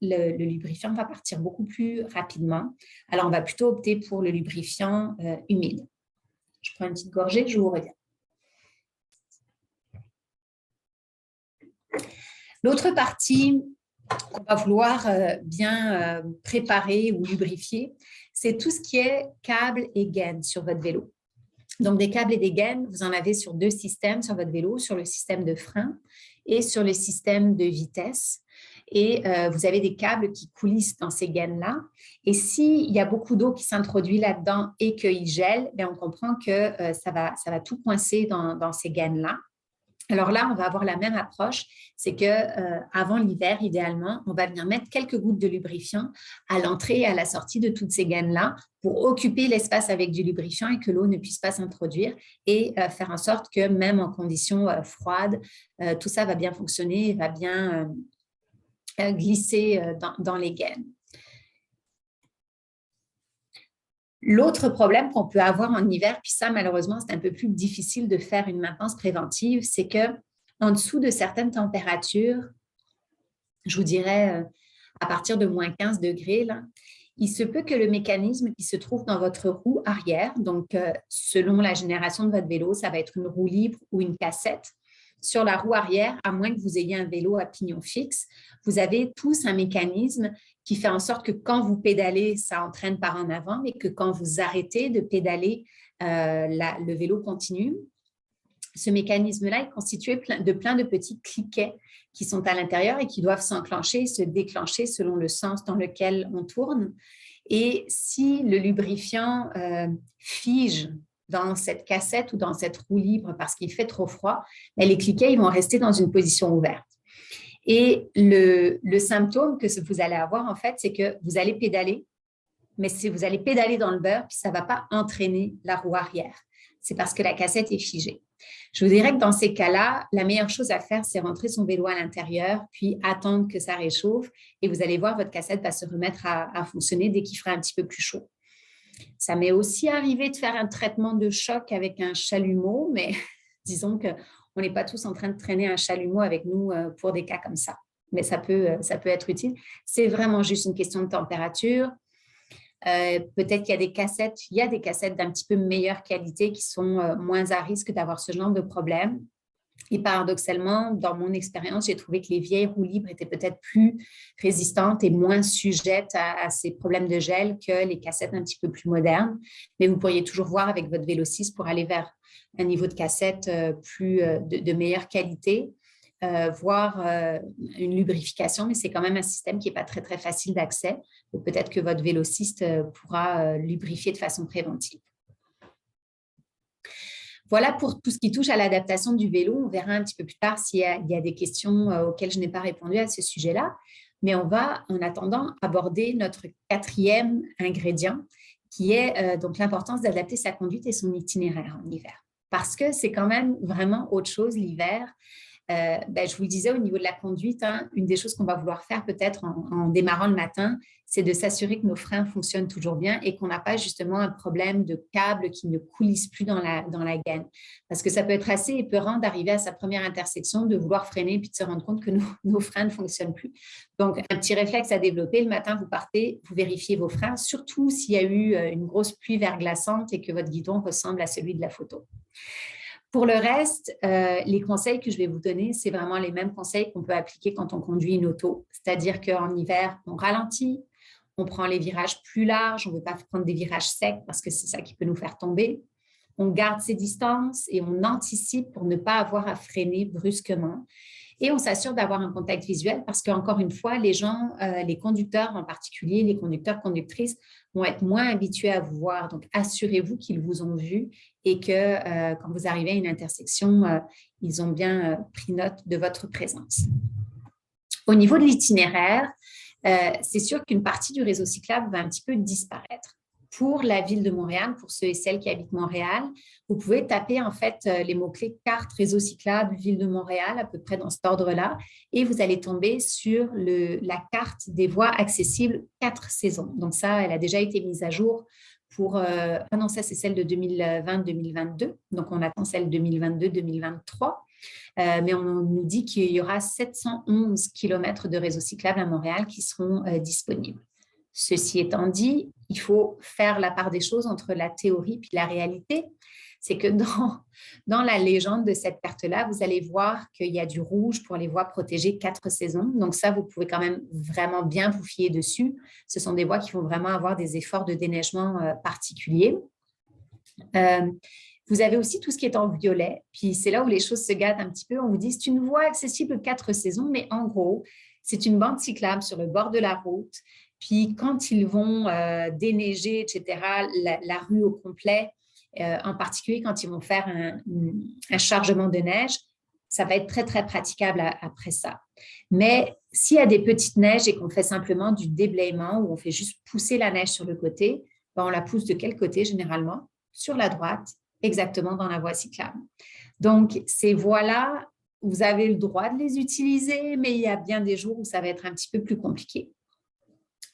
le lubrifiant va partir beaucoup plus rapidement. Alors, on va plutôt opter pour le lubrifiant humide. Je prends une petite gorgée, je vous reviens. L'autre partie qu'on va vouloir bien préparer ou lubrifier, c'est tout ce qui est câbles et gaines sur votre vélo. Donc, des câbles et des gaines, vous en avez sur 2 systèmes sur votre vélo, sur le système de frein et sur le système de vitesse. Et vous avez des câbles qui coulissent dans ces gaines-là. Et s'il y a beaucoup d'eau qui s'introduit là-dedans et qu'il gèle, bien, on comprend que ça va tout coincer dans ces gaines-là. Alors là, on va avoir la même approche, c'est qu'avant l'hiver, idéalement, on va venir mettre quelques gouttes de lubrifiant à l'entrée et à la sortie de toutes ces gaines-là pour occuper l'espace avec du lubrifiant et que l'eau ne puisse pas s'introduire et faire en sorte que même en conditions froides, tout ça va bien fonctionner et va bien glisser dans les gaines. L'autre problème qu'on peut avoir en hiver, puis ça, malheureusement, c'est un peu plus difficile de faire une maintenance préventive, c'est qu'en dessous de certaines températures, je vous dirais à partir de moins 15 degrés, là, il se peut que le mécanisme qui se trouve dans votre roue arrière, donc selon la génération de votre vélo, ça va être une roue libre ou une cassette. Sur la roue arrière, à moins que vous ayez un vélo à pignon fixe, vous avez tous un mécanisme qui fait en sorte que quand vous pédalez, ça entraîne par en avant, mais que quand vous arrêtez de pédaler, le vélo continue. Ce mécanisme-là est constitué de plein de petits cliquets qui sont à l'intérieur et qui doivent s'enclencher et se déclencher selon le sens dans lequel on tourne. Et si le lubrifiant fige dans cette cassette ou dans cette roue libre parce qu'il fait trop froid, les cliquets ils vont rester dans une position ouverte. Et le symptôme que vous allez avoir, en fait, c'est que vous allez pédaler, mais vous allez pédaler dans le beurre, puis ça ne va pas entraîner la roue arrière. C'est parce que la cassette est figée. Je vous dirais que dans ces cas-là, la meilleure chose à faire, c'est rentrer son vélo à l'intérieur, puis attendre que ça réchauffe, et vous allez voir, votre cassette va se remettre à fonctionner dès qu'il fera un petit peu plus chaud. Ça m'est aussi arrivé de faire un traitement de choc avec un chalumeau, mais disons qu'on n'est pas tous en train de traîner un chalumeau avec nous pour des cas comme ça. Mais ça peut être utile. C'est vraiment juste une question de température. Peut-être qu'il y a des cassettes d'un petit peu meilleure qualité qui sont moins à risque d'avoir ce genre de problème. Et paradoxalement, dans mon expérience, j'ai trouvé que les vieilles roues libres étaient peut-être plus résistantes et moins sujettes à ces problèmes de gel que les cassettes un petit peu plus modernes. Mais vous pourriez toujours voir avec votre Vélo6 pour aller vers un niveau de cassette de meilleure qualité, voire une lubrification, mais c'est quand même un système qui n'est pas très, très facile d'accès. Peut-être que votre vélociste pourra lubrifier de façon préventive. Voilà pour tout ce qui touche à l'adaptation du vélo. On verra un petit peu plus tard s'il y a des questions auxquelles je n'ai pas répondu à ce sujet-là. Mais on va, en attendant, aborder notre quatrième ingrédient, qui est donc l'importance d'adapter sa conduite et son itinéraire en hiver. Parce que c'est quand même vraiment autre chose l'hiver. Je vous le disais, au niveau de la conduite, une des choses qu'on va vouloir faire peut-être en démarrant le matin, c'est de s'assurer que nos freins fonctionnent toujours bien et qu'on n'a pas justement un problème de câble qui ne coulisse plus dans la gaine. Parce que ça peut être assez épeurant d'arriver à sa première intersection, de vouloir freiner puis de se rendre compte que nos freins ne fonctionnent plus. Donc, un petit réflexe à développer, le matin, vous partez, vous vérifiez vos freins, surtout s'il y a eu une grosse pluie verglaçante et que votre guidon ressemble à celui de la photo. Pour le reste, les conseils que je vais vous donner, c'est vraiment les mêmes conseils qu'on peut appliquer quand on conduit une auto. C'est-à-dire qu'en hiver, on ralentit, on prend les virages plus larges, on ne veut pas prendre des virages secs parce que c'est ça qui peut nous faire tomber. On garde ses distances et on anticipe pour ne pas avoir à freiner brusquement. Et on s'assure d'avoir un contact visuel parce qu'encore une fois, les gens, les conducteurs en particulier, les conducteurs, conductrices vont être moins habitués à vous voir. Donc, assurez-vous qu'ils vous ont vu et que quand vous arrivez à une intersection, ils ont bien pris note de votre présence. Au niveau de l'itinéraire, c'est sûr qu'une partie du réseau cyclable va un petit peu disparaître. Pour la ville de Montréal, pour ceux et celles qui habitent Montréal, vous pouvez taper en fait les mots-clés carte, réseau cyclable, ville de Montréal, à peu près dans cet ordre-là, et vous allez tomber sur la carte des voies accessibles 4 saisons. Donc ça, elle a déjà été mise à jour pour… ah non, ça c'est celle de 2020-2022, donc on attend celle 2022-2023. Mais on nous dit qu'il y aura 711 km de réseau cyclable à Montréal qui seront disponibles. Ceci étant dit, il faut faire la part des choses entre la théorie et la réalité. C'est que dans la légende de cette carte-là, vous allez voir qu'il y a du rouge pour les voies protégées 4 saisons. Donc ça, vous pouvez quand même vraiment bien vous fier dessus. Ce sont des voies qui vont vraiment avoir des efforts de déneigement particuliers. Vous avez aussi tout ce qui est en violet. Puis c'est là où les choses se gâtent un petit peu. On vous dit c'est une voie accessible 4 saisons, mais en gros, c'est une bande cyclable sur le bord de la route. Puis quand ils vont déneiger, etc., la rue au complet, en particulier quand ils vont faire un chargement de neige, ça va être très, très praticable après ça. Mais s'il y a des petites neiges et qu'on fait simplement du déblayement, où on fait juste pousser la neige sur le côté, on la pousse de quel côté généralement? Sur la droite, exactement dans la voie cyclable. Donc, ces voies-là, vous avez le droit de les utiliser, mais il y a bien des jours où ça va être un petit peu plus compliqué.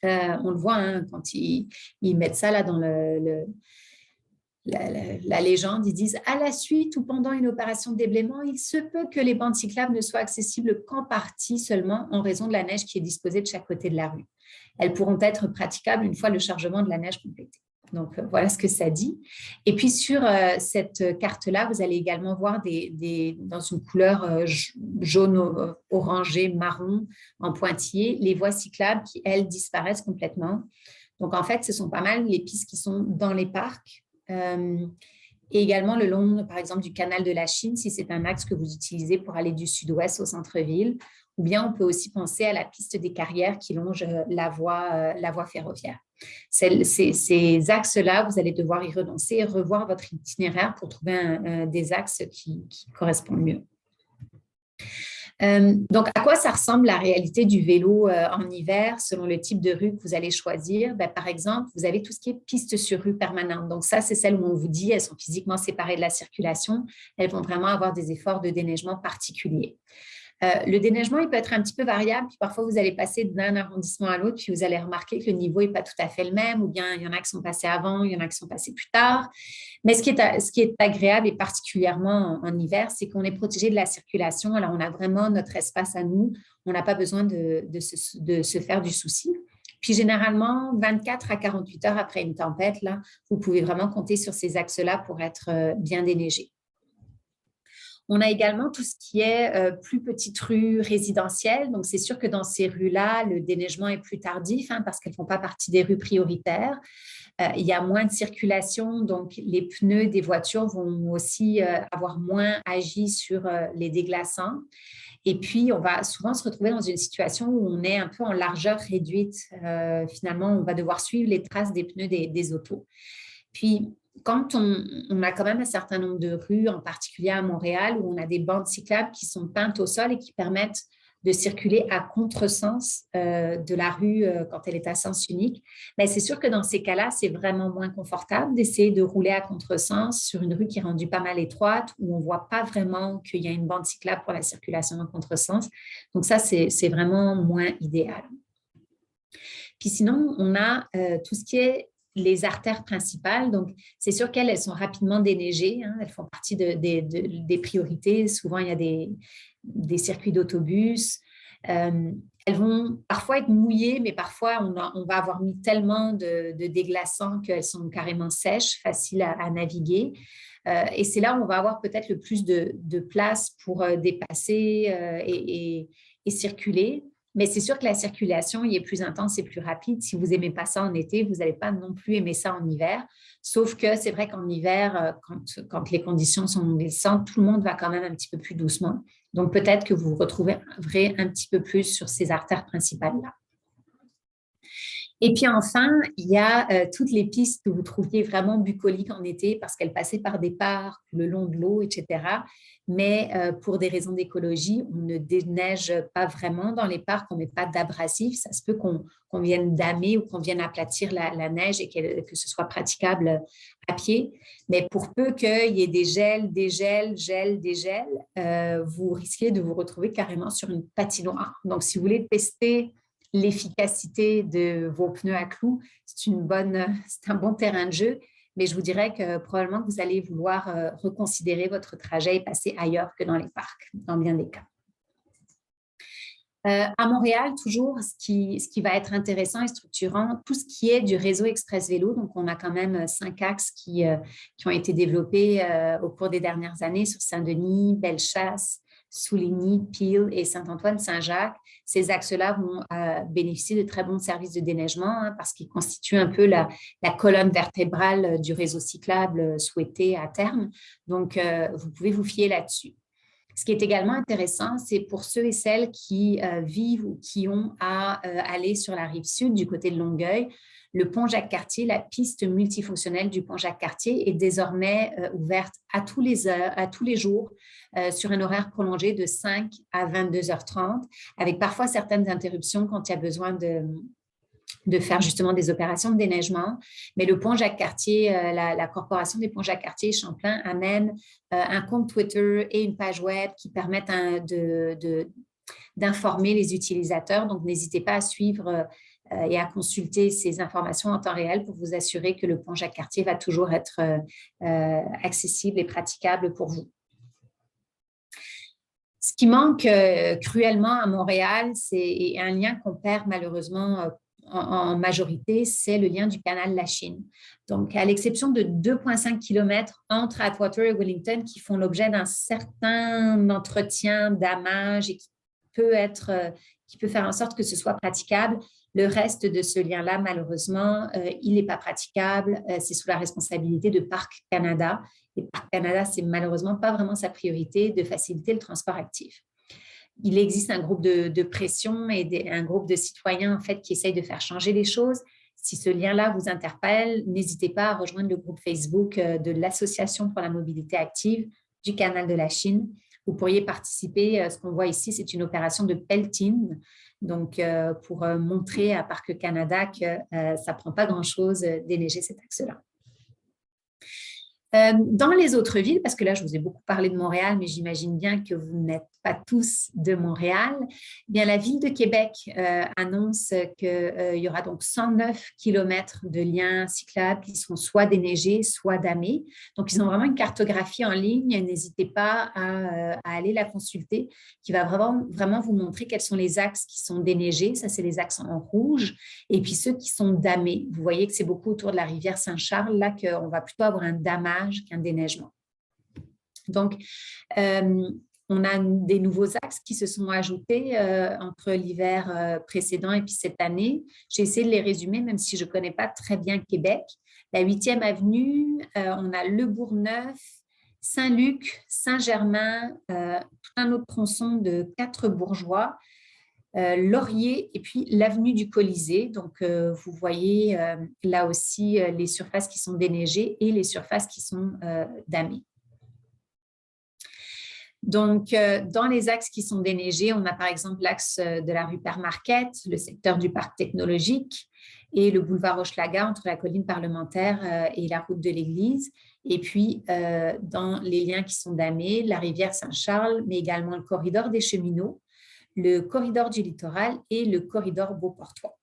On le voit quand ils mettent ça là dans la légende, ils disent à la suite ou pendant une opération de déblaiement, il se peut que les bandes cyclables ne soient accessibles qu'en partie seulement en raison de la neige qui est disposée de chaque côté de la rue. elles pourront être praticables une fois le chargement de la neige complété. Donc, voilà ce que ça dit. Et puis, sur cette carte-là, vous allez également voir dans une couleur jaune, orangé, marron, en pointillé, les voies cyclables qui, elles, disparaissent complètement. Donc, en fait, ce sont pas mal les pistes qui sont dans les parcs. Et également le long, par exemple, du canal de la Chine, si c'est un axe que vous utilisez pour aller du sud-ouest au centre-ville. Ou bien on peut aussi penser à la piste des carrières qui longe la voie ferroviaire. Ces axes-là, vous allez devoir y renoncer et revoir votre itinéraire pour trouver des axes qui correspondent mieux. Donc, à quoi ça ressemble la réalité du vélo en hiver selon le type de rue que vous allez choisir? Par exemple, vous avez tout ce qui est piste sur rue permanente. Donc, ça, c'est celle où on vous dit elles sont physiquement séparées de la circulation. Elles vont vraiment avoir des efforts de déneigement particuliers. Le déneigement, il peut être un petit peu variable. Puis parfois, vous allez passer d'un arrondissement à l'autre, puis vous allez remarquer que le niveau n'est pas tout à fait le même, ou bien il y en a qui sont passés avant, il y en a qui sont passés plus tard. Mais ce qui est agréable, et particulièrement en hiver, c'est qu'on est protégé de la circulation. Alors, on a vraiment notre espace à nous. On n'a pas besoin de se faire du souci. Puis généralement, 24 à 48 heures après une tempête, là, vous pouvez vraiment compter sur ces axes-là pour être bien déneigés. On a également tout ce qui est plus petites rues résidentielles. Donc, c'est sûr que dans ces rues-là, le déneigement est plus tardif parce qu'elles ne font pas partie des rues prioritaires. Il y a moins de circulation, donc les pneus des voitures vont aussi avoir moins agi sur les déglaçants. Et puis, on va souvent se retrouver dans une situation où on est un peu en largeur réduite. Finalement, on va devoir suivre les traces des pneus des autos. Puis, quand on a quand même un certain nombre de rues, en particulier à Montréal, où on a des bandes cyclables qui sont peintes au sol et qui permettent de circuler à contresens de la rue quand elle est à sens unique, mais c'est sûr que dans ces cas-là, c'est vraiment moins confortable d'essayer de rouler à contresens sur une rue qui est rendue pas mal étroite, où on ne voit pas vraiment qu'il y a une bande cyclable pour la circulation en contresens. Donc ça, c'est vraiment moins idéal. Puis sinon, on a tout ce qui est les artères principales. Donc, c'est sûr qu'elles sont rapidement déneigées. Elles font partie des priorités. Souvent, il y a des circuits d'autobus. Elles vont parfois être mouillées, mais parfois, on va avoir mis tellement de déglaçants qu'elles sont carrément sèches, faciles à naviguer. Et c'est là où on va avoir peut-être le plus de place pour dépasser et circuler. Mais c'est sûr que la circulation y est plus intense et plus rapide. Si vous n'aimez pas ça en été, vous n'allez pas non plus aimer ça en hiver. Sauf que c'est vrai qu'en hiver, quand les conditions sont glissantes, tout le monde va quand même un petit peu plus doucement. Donc, peut-être que vous vous retrouverez un petit peu plus sur ces artères principales-là. Et puis enfin, il y a toutes les pistes que vous trouviez vraiment bucoliques en été parce qu'elles passaient par des parcs le long de l'eau, etc. Mais pour des raisons d'écologie, on ne déneige pas vraiment dans les parcs, on ne met pas d'abrasif. Ça se peut qu'on vienne damer ou qu'on vienne aplatir la neige et que ce soit praticable à pied. Mais pour peu qu'il y ait des gels, vous risquez de vous retrouver carrément sur une patinoire. Donc, si vous voulez tester l'efficacité de vos pneus à clous, c'est un bon terrain de jeu, mais je vous dirais que probablement que vous allez vouloir reconsidérer votre trajet et passer ailleurs que dans les parcs, dans bien des cas. À Montréal, toujours, ce qui va être intéressant et structurant, tout ce qui est du réseau Express Vélo. Donc, on a quand même 5 axes qui ont été développés au cours des dernières années sur Saint-Denis, Bellechasse, Souligny, Peel et Saint-Antoine-Saint-Jacques. Ces axes-là vont bénéficier de très bons services de déneigement parce qu'ils constituent un peu la colonne vertébrale du réseau cyclable souhaité à terme. Donc, vous pouvez vous fier là-dessus. Ce qui est également intéressant, c'est pour ceux et celles qui vivent ou qui ont à aller sur la rive sud du côté de Longueuil, le pont Jacques-Cartier, la piste multifonctionnelle du pont Jacques-Cartier est désormais ouverte à tous les jours sur un horaire prolongé de 5 à 22h30, avec parfois certaines interruptions quand il y a besoin de faire justement des opérations de déneigement. Mais le pont Jacques-Cartier, la Corporation des ponts Jacques-Cartier et Champlain amène un compte Twitter et une page web qui permettent d'informer les utilisateurs. Donc, n'hésitez pas à suivre et à consulter ces informations en temps réel pour vous assurer que le pont Jacques-Cartier va toujours être accessible et praticable pour vous. Ce qui manque cruellement à Montréal, c'est un lien qu'on perd malheureusement en majorité, c'est le lien du canal Lachine. Donc, à l'exception de 2,5 km entre Atwater et Wellington qui font l'objet d'un certain entretien, damage et qui peut faire en sorte que ce soit praticable, le reste de ce lien-là, malheureusement, il n'est pas praticable. C'est sous la responsabilité de Parc Canada. Et Parc Canada, c'est malheureusement pas vraiment sa priorité de faciliter le transport actif. Il existe un groupe de pression et un groupe de citoyens en fait, qui essayent de faire changer les choses. Si ce lien-là vous interpelle, n'hésitez pas à rejoindre le groupe Facebook de l'Association pour la mobilité active du canal de la Chine. Vous pourriez participer. Ce qu'on voit ici, c'est une opération de pelleting, donc pour montrer à Parc Canada que ça ne prend pas grand-chose d'éléger cet axe-là. Dans les autres villes, parce que là, je vous ai beaucoup parlé de Montréal, mais j'imagine bien que vous n'êtes pas tous de Montréal, eh bien, la ville de Québec annonce qu'il y aura donc 109 km de liens cyclables qui seront soit déneigés, soit damés. Donc, ils ont vraiment une cartographie en ligne. N'hésitez pas à aller la consulter, qui va vraiment vous montrer quels sont les axes qui sont déneigés. Ça, c'est les axes en rouge. Et puis, ceux qui sont damés. Vous voyez que c'est beaucoup autour de la rivière Saint-Charles, là, qu'on va plutôt avoir un damage qu'un déneigement. Donc, on a des nouveaux axes qui se sont ajoutés entre l'hiver précédent et puis cette année. J'ai essayé de les résumer, même si je ne connais pas très bien Québec. La 8e avenue, on a Le Bourgneuf, Saint-Luc, Saint-Germain, tout un autre tronçon de 4 bourgeois, Laurier et puis l'avenue du Colisée. Donc, vous voyez là aussi les surfaces qui sont déneigées et les surfaces qui sont damées. Donc, dans les axes qui sont déneigés, on a par exemple l'axe de la rue Père Marquette, le secteur du parc technologique et le boulevard Hochelaga entre la colline parlementaire et la route de l'église. Et puis, dans les liens qui sont damés, la rivière Saint-Charles, mais également le corridor des cheminots, le corridor du littoral et le corridor Beauportois.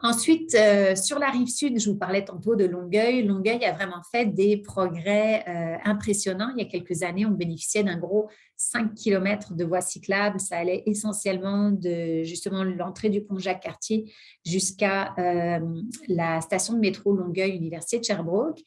Ensuite, sur la rive sud, je vous parlais tantôt de Longueuil. Longueuil a vraiment fait des progrès impressionnants. Il y a quelques années, on bénéficiait d'un gros 5 km de voies cyclables. Ça allait essentiellement de justement l'entrée du pont Jacques-Cartier jusqu'à la station de métro Longueuil-Université de Sherbrooke.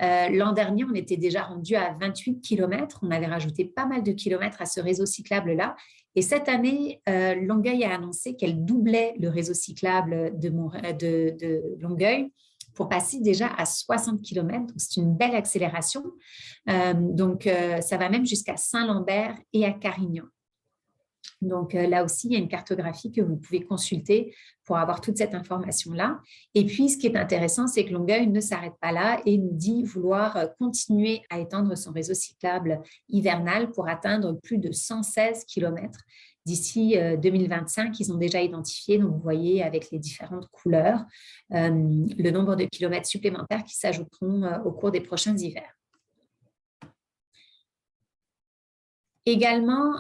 L'an dernier, on était déjà rendu à 28 km. On avait rajouté pas mal de kilomètres à ce réseau cyclable-là. Et cette année, Longueuil a annoncé qu'elle doublait le réseau cyclable de Longueuil pour passer déjà à 60 km. Donc, c'est une belle accélération. Ça va même jusqu'à Saint-Lambert et à Carignan. Donc, là aussi, il y a une cartographie que vous pouvez consulter pour avoir toute cette information-là. Et puis, ce qui est intéressant, c'est que Longueuil ne s'arrête pas là et nous dit vouloir continuer à étendre son réseau cyclable hivernal pour atteindre plus de 116 km d'ici 2025. Ils ont déjà identifié, donc vous voyez avec les différentes couleurs, le nombre de kilomètres supplémentaires qui s'ajouteront au cours des prochains hivers. Également,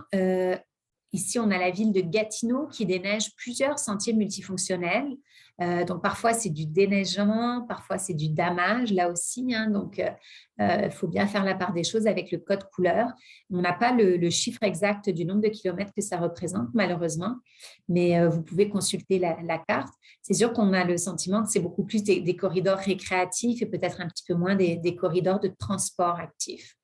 ici, on a la ville de Gatineau qui déneige plusieurs sentiers multifonctionnels. Donc, parfois, c'est du déneigement, parfois, c'est du damage, là aussi. Donc, il faut bien faire la part des choses avec le code couleur. On n'a pas le chiffre exact du nombre de kilomètres que ça représente, malheureusement, mais vous pouvez consulter la carte. C'est sûr qu'on a le sentiment que c'est beaucoup plus des corridors récréatifs et peut-être un petit peu moins des corridors de transport actifs.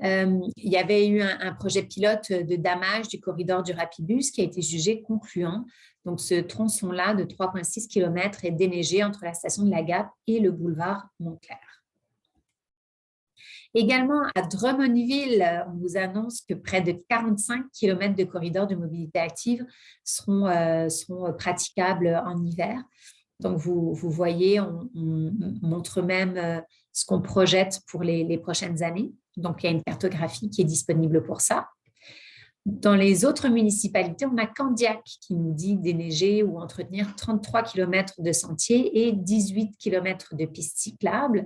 Il y avait eu un projet pilote de damage du corridor du Rapidbus qui a été jugé concluant. Donc, ce tronçon-là de 3,6 km est déneigé entre la station de la Gap et le boulevard Montclair. Également, à Drummondville, on vous annonce que près de 45 km de corridors de mobilité active seront praticables en hiver. Donc, vous voyez, on montre même ce qu'on projette pour les prochaines années. Donc, il y a une cartographie qui est disponible pour ça. Dans les autres municipalités, on a Candiac qui nous dit déneiger ou entretenir 33 km de sentiers et 18 km de pistes cyclables.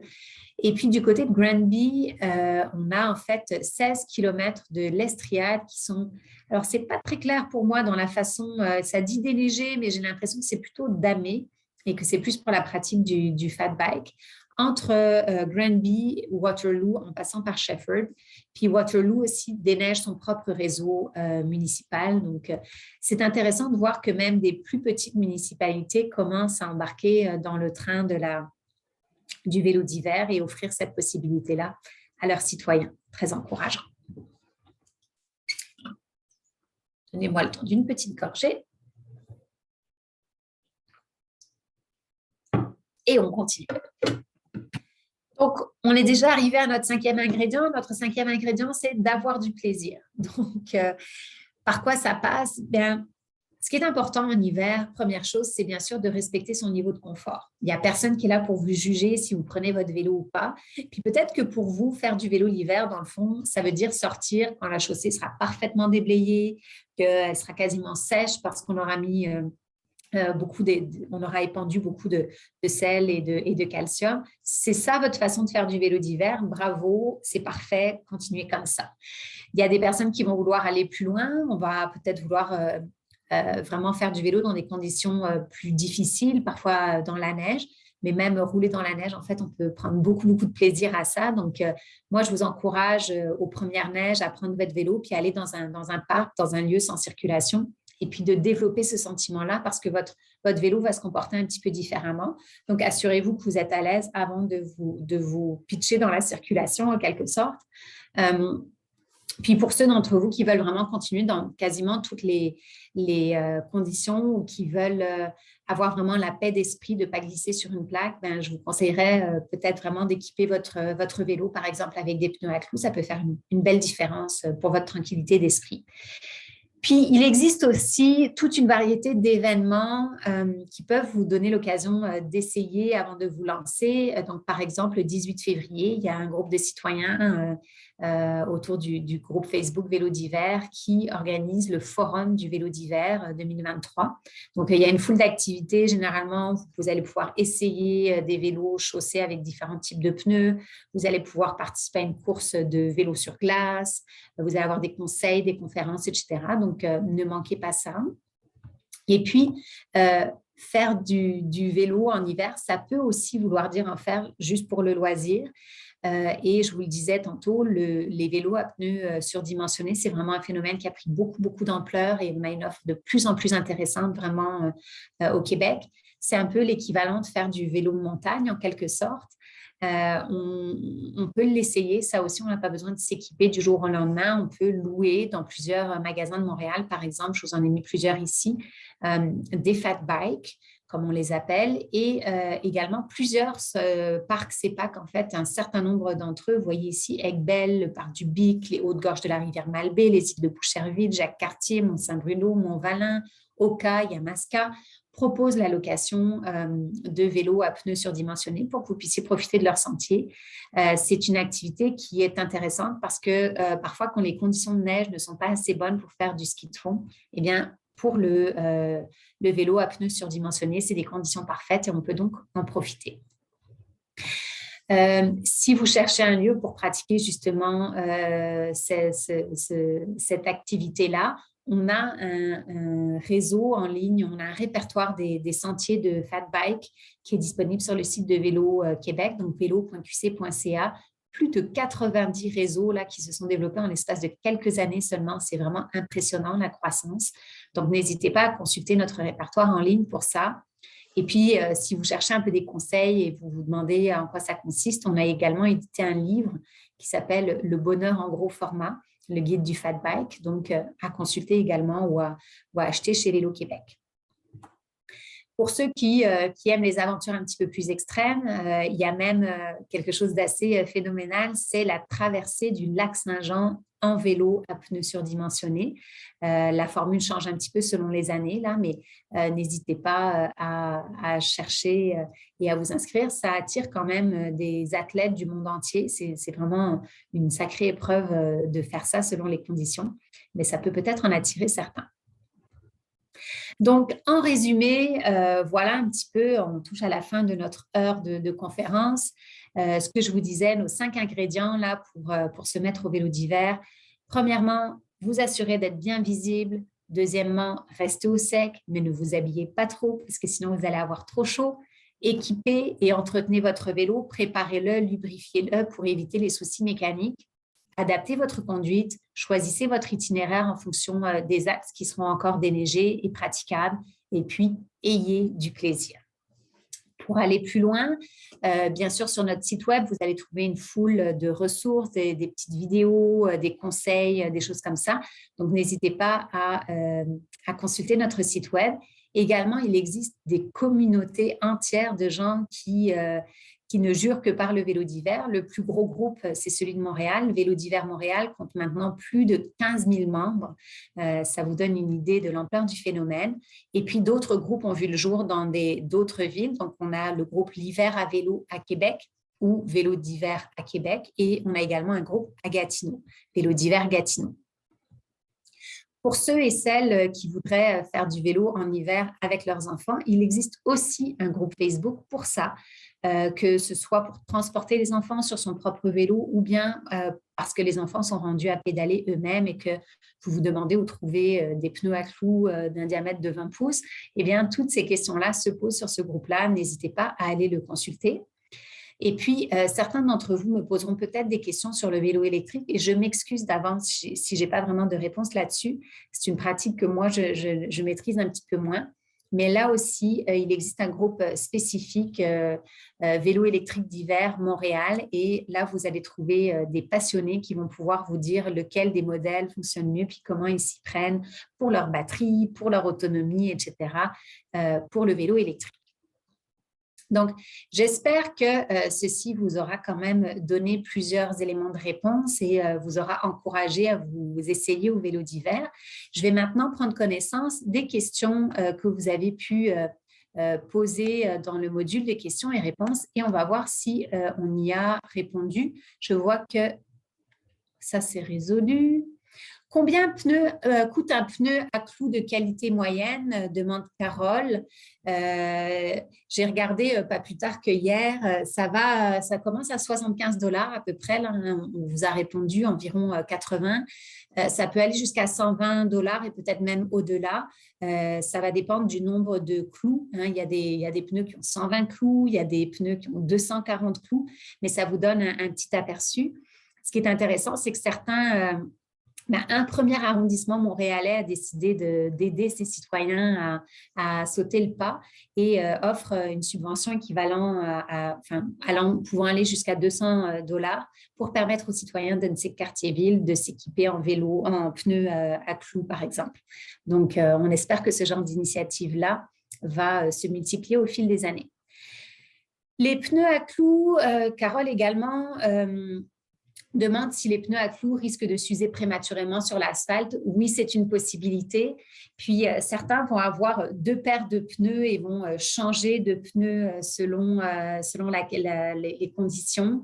Et puis, du côté de Granby, on a en fait 16 km de l'estriade qui sont… Alors, ce n'est pas très clair pour moi dans la façon… ça dit déneiger, mais j'ai l'impression que c'est plutôt damé et que c'est plus pour la pratique du fat bike. entre Granby, Waterloo, en passant par Shefford. Puis Waterloo aussi déneige son propre réseau municipal. Donc, c'est intéressant de voir que même des plus petites municipalités commencent à embarquer dans le train du vélo d'hiver et offrir cette possibilité-là à leurs citoyens. Très encourageant. Donnez-moi le temps d'une petite gorgée. Et on continue. Donc, on est déjà arrivé à notre 5e ingrédient. Notre 5e ingrédient, c'est d'avoir du plaisir. Donc, par quoi ça passe? Bien, ce qui est important en hiver, première chose, c'est bien sûr de respecter son niveau de confort. Il n'y a personne qui est là pour vous juger si vous prenez votre vélo ou pas. Puis peut-être que pour vous, faire du vélo l'hiver, dans le fond, ça veut dire sortir quand la chaussée sera parfaitement déblayée, qu'elle sera quasiment sèche parce qu'on aura mis on aura épandu beaucoup de sel et de calcium. C'est ça votre façon de faire du vélo d'hiver. Bravo, c'est parfait, continuez comme ça. Il y a des personnes qui vont vouloir aller plus loin. On va peut-être vouloir vraiment faire du vélo dans des conditions plus difficiles, parfois dans la neige. Mais même rouler dans la neige, en fait, on peut prendre beaucoup, beaucoup de plaisir à ça. Donc, moi, je vous encourage aux premières neiges à prendre votre vélo puis aller dans un parc, dans un lieu sans circulation et puis de développer ce sentiment-là parce que votre vélo va se comporter un petit peu différemment. Donc, assurez-vous que vous êtes à l'aise avant de vous pitcher dans la circulation, en quelque sorte. Puis pour ceux d'entre vous qui veulent vraiment continuer dans quasiment toutes les conditions ou qui veulent avoir vraiment la paix d'esprit de ne pas glisser sur une plaque, ben, je vous conseillerais peut-être vraiment d'équiper votre vélo, par exemple, avec des pneus à clous. Ça peut faire une belle différence pour votre tranquillité d'esprit. Puis, il existe aussi toute une variété d'événements qui peuvent vous donner l'occasion d'essayer avant de vous lancer. Donc, par exemple, le 18 février, il y a un groupe de citoyens autour du groupe Facebook Vélo d'hiver qui organise le Forum du vélo d'hiver 2023. Donc, il y a une foule d'activités. Généralement, vous allez pouvoir essayer des vélos chaussés avec différents types de pneus. Vous allez pouvoir participer à une course de vélo sur glace. Vous allez avoir des conseils, des conférences, etc. Donc, ne manquez pas ça. Et puis, faire du vélo en hiver, ça peut aussi vouloir dire en faire juste pour le loisir. Et je vous le disais tantôt, les vélos à pneus surdimensionnés, c'est vraiment un phénomène qui a pris beaucoup, beaucoup d'ampleur et on a une offre de plus en plus intéressante vraiment au Québec. C'est un peu l'équivalent de faire du vélo de montagne en quelque sorte. On peut l'essayer, ça aussi, on n'a pas besoin de s'équiper du jour au lendemain. On peut louer dans plusieurs magasins de Montréal, par exemple, je vous en ai mis plusieurs ici, des fat bikes, comme on les appelle, et également plusieurs parcs CEPAC, en fait, un certain nombre d'entre eux. Vous voyez ici Aiguebelle, le parc du Bic, les Hautes-Gorges de la rivière Malbaie, les îles de Boucherville, Jacques-Cartier, Mont-Saint-Bruno, Mont-Valin, Oka, Yamaska, proposent la location de vélos à pneus surdimensionnés pour que vous puissiez profiter de leur sentier. C'est une activité qui est intéressante parce que parfois, quand les conditions de neige ne sont pas assez bonnes pour faire du ski de fond, eh bien, pour le vélo à pneus surdimensionnés, c'est des conditions parfaites et on peut donc en profiter. Si vous cherchez un lieu pour pratiquer justement cette activité-là, on a un réseau en ligne, on a un répertoire des sentiers de fat bike qui est disponible sur le site de Vélo Québec, donc vélo.qc.ca. Plus de 90 réseaux là, qui se sont développés en l'espace de quelques années seulement. C'est vraiment impressionnant, la croissance. Donc, n'hésitez pas à consulter notre répertoire en ligne pour ça. Et puis, si vous cherchez un peu des conseils et vous vous demandez en quoi ça consiste, on a également édité un livre qui s'appelle « Le bonheur en gros format », le guide du fat bike, donc à consulter également ou à acheter chez Vélo Québec. Pour ceux qui aiment les aventures un petit peu plus extrêmes, il y a même quelque chose d'assez phénoménal, c'est la traversée du lac Saint-Jean en vélo à pneus surdimensionnés. La formule change un petit peu selon les années, là, mais n'hésitez pas à chercher et à vous inscrire. Ça attire quand même des athlètes du monde entier. C'est vraiment une sacrée épreuve de faire ça selon les conditions, mais ça peut peut-être en attirer certains. Donc, en résumé, voilà un petit peu, on touche à la fin de notre heure de conférence. Ce que je vous disais, nos 5 ingrédients là pour se mettre au vélo d'hiver. Premièrement, vous assurez d'être bien visible. Deuxièmement, restez au sec, mais ne vous habillez pas trop parce que sinon vous allez avoir trop chaud. Équipez et entretenez votre vélo, préparez-le, lubrifiez-le pour éviter les soucis mécaniques. Adaptez votre conduite, choisissez votre itinéraire en fonction des axes qui seront encore déneigés et praticables, et puis ayez du plaisir. Pour aller plus loin, bien sûr, sur notre site web, vous allez trouver une foule de ressources, des petites vidéos, des conseils, des choses comme ça. Donc, n'hésitez pas à consulter notre site web. Également, il existe des communautés entières de gens qui ne jurent que par le vélo d'hiver. Le plus gros groupe, c'est celui de Montréal. Vélo d'hiver Montréal compte maintenant plus de 15 000 membres. Ça vous donne une idée de l'ampleur du phénomène. Et puis, d'autres groupes ont vu le jour dans d'autres villes. Donc, on a le groupe L'hiver à vélo à Québec ou Vélo d'hiver à Québec. Et on a également un groupe à Gatineau, Vélo d'hiver Gatineau. Pour ceux et celles qui voudraient faire du vélo en hiver avec leurs enfants, il existe aussi un groupe Facebook pour ça, que ce soit pour transporter les enfants sur son propre vélo ou bien parce que les enfants sont rendus à pédaler eux-mêmes et que vous vous demandez où trouver des pneus à clous d'un diamètre de 20 pouces. Eh bien, toutes ces questions-là se posent sur ce groupe-là. N'hésitez pas à aller le consulter. Et puis, certains d'entre vous me poseront peut-être des questions sur le vélo électrique et je m'excuse d'avance si je n'ai pas vraiment de réponse là-dessus. C'est une pratique que moi, je maîtrise un petit peu moins. Mais là aussi, il existe un groupe spécifique vélo électrique d'hiver Montréal et là, vous allez trouver des passionnés qui vont pouvoir vous dire lequel des modèles fonctionne mieux puis comment ils s'y prennent pour leur batterie, pour leur autonomie, etc. Pour le vélo électrique. Donc, j'espère que ceci vous aura quand même donné plusieurs éléments de réponse et vous aura encouragé à vous essayer au vélo d'hiver. Je vais maintenant prendre connaissance des questions que vous avez pu poser dans le module de questions et réponses et on va voir si on y a répondu. Je vois que ça s'est résolu. Combien coûte un pneu à clous de qualité moyenne, demande Carole. J'ai regardé pas plus tard que hier, ça commence à 75 $ à peu près. Là, on vous a répondu environ 80. Ça peut aller jusqu'à 120 $ et peut-être même au-delà. Ça va dépendre du nombre de clous. Hein. Il y a des pneus qui ont 120 clous, il y a des pneus qui ont 240 clous, mais ça vous donne un petit aperçu. Ce qui est intéressant, c'est que certains... un premier arrondissement montréalais a décidé d'aider ses citoyens à sauter le pas et offre une subvention équivalente pouvant aller jusqu'à 200 $ pour permettre aux citoyens de ces quartiers-villes de s'équiper en vélo, en pneus à clous, par exemple. Donc, on espère que ce genre d'initiative-là va se multiplier au fil des années. Les pneus à clous, Carole également... demande si les pneus à clous risquent de s'user prématurément sur l'asphalte. Oui, c'est une possibilité. Puis, certains vont avoir 2 paires de pneus et vont changer de pneus selon les conditions.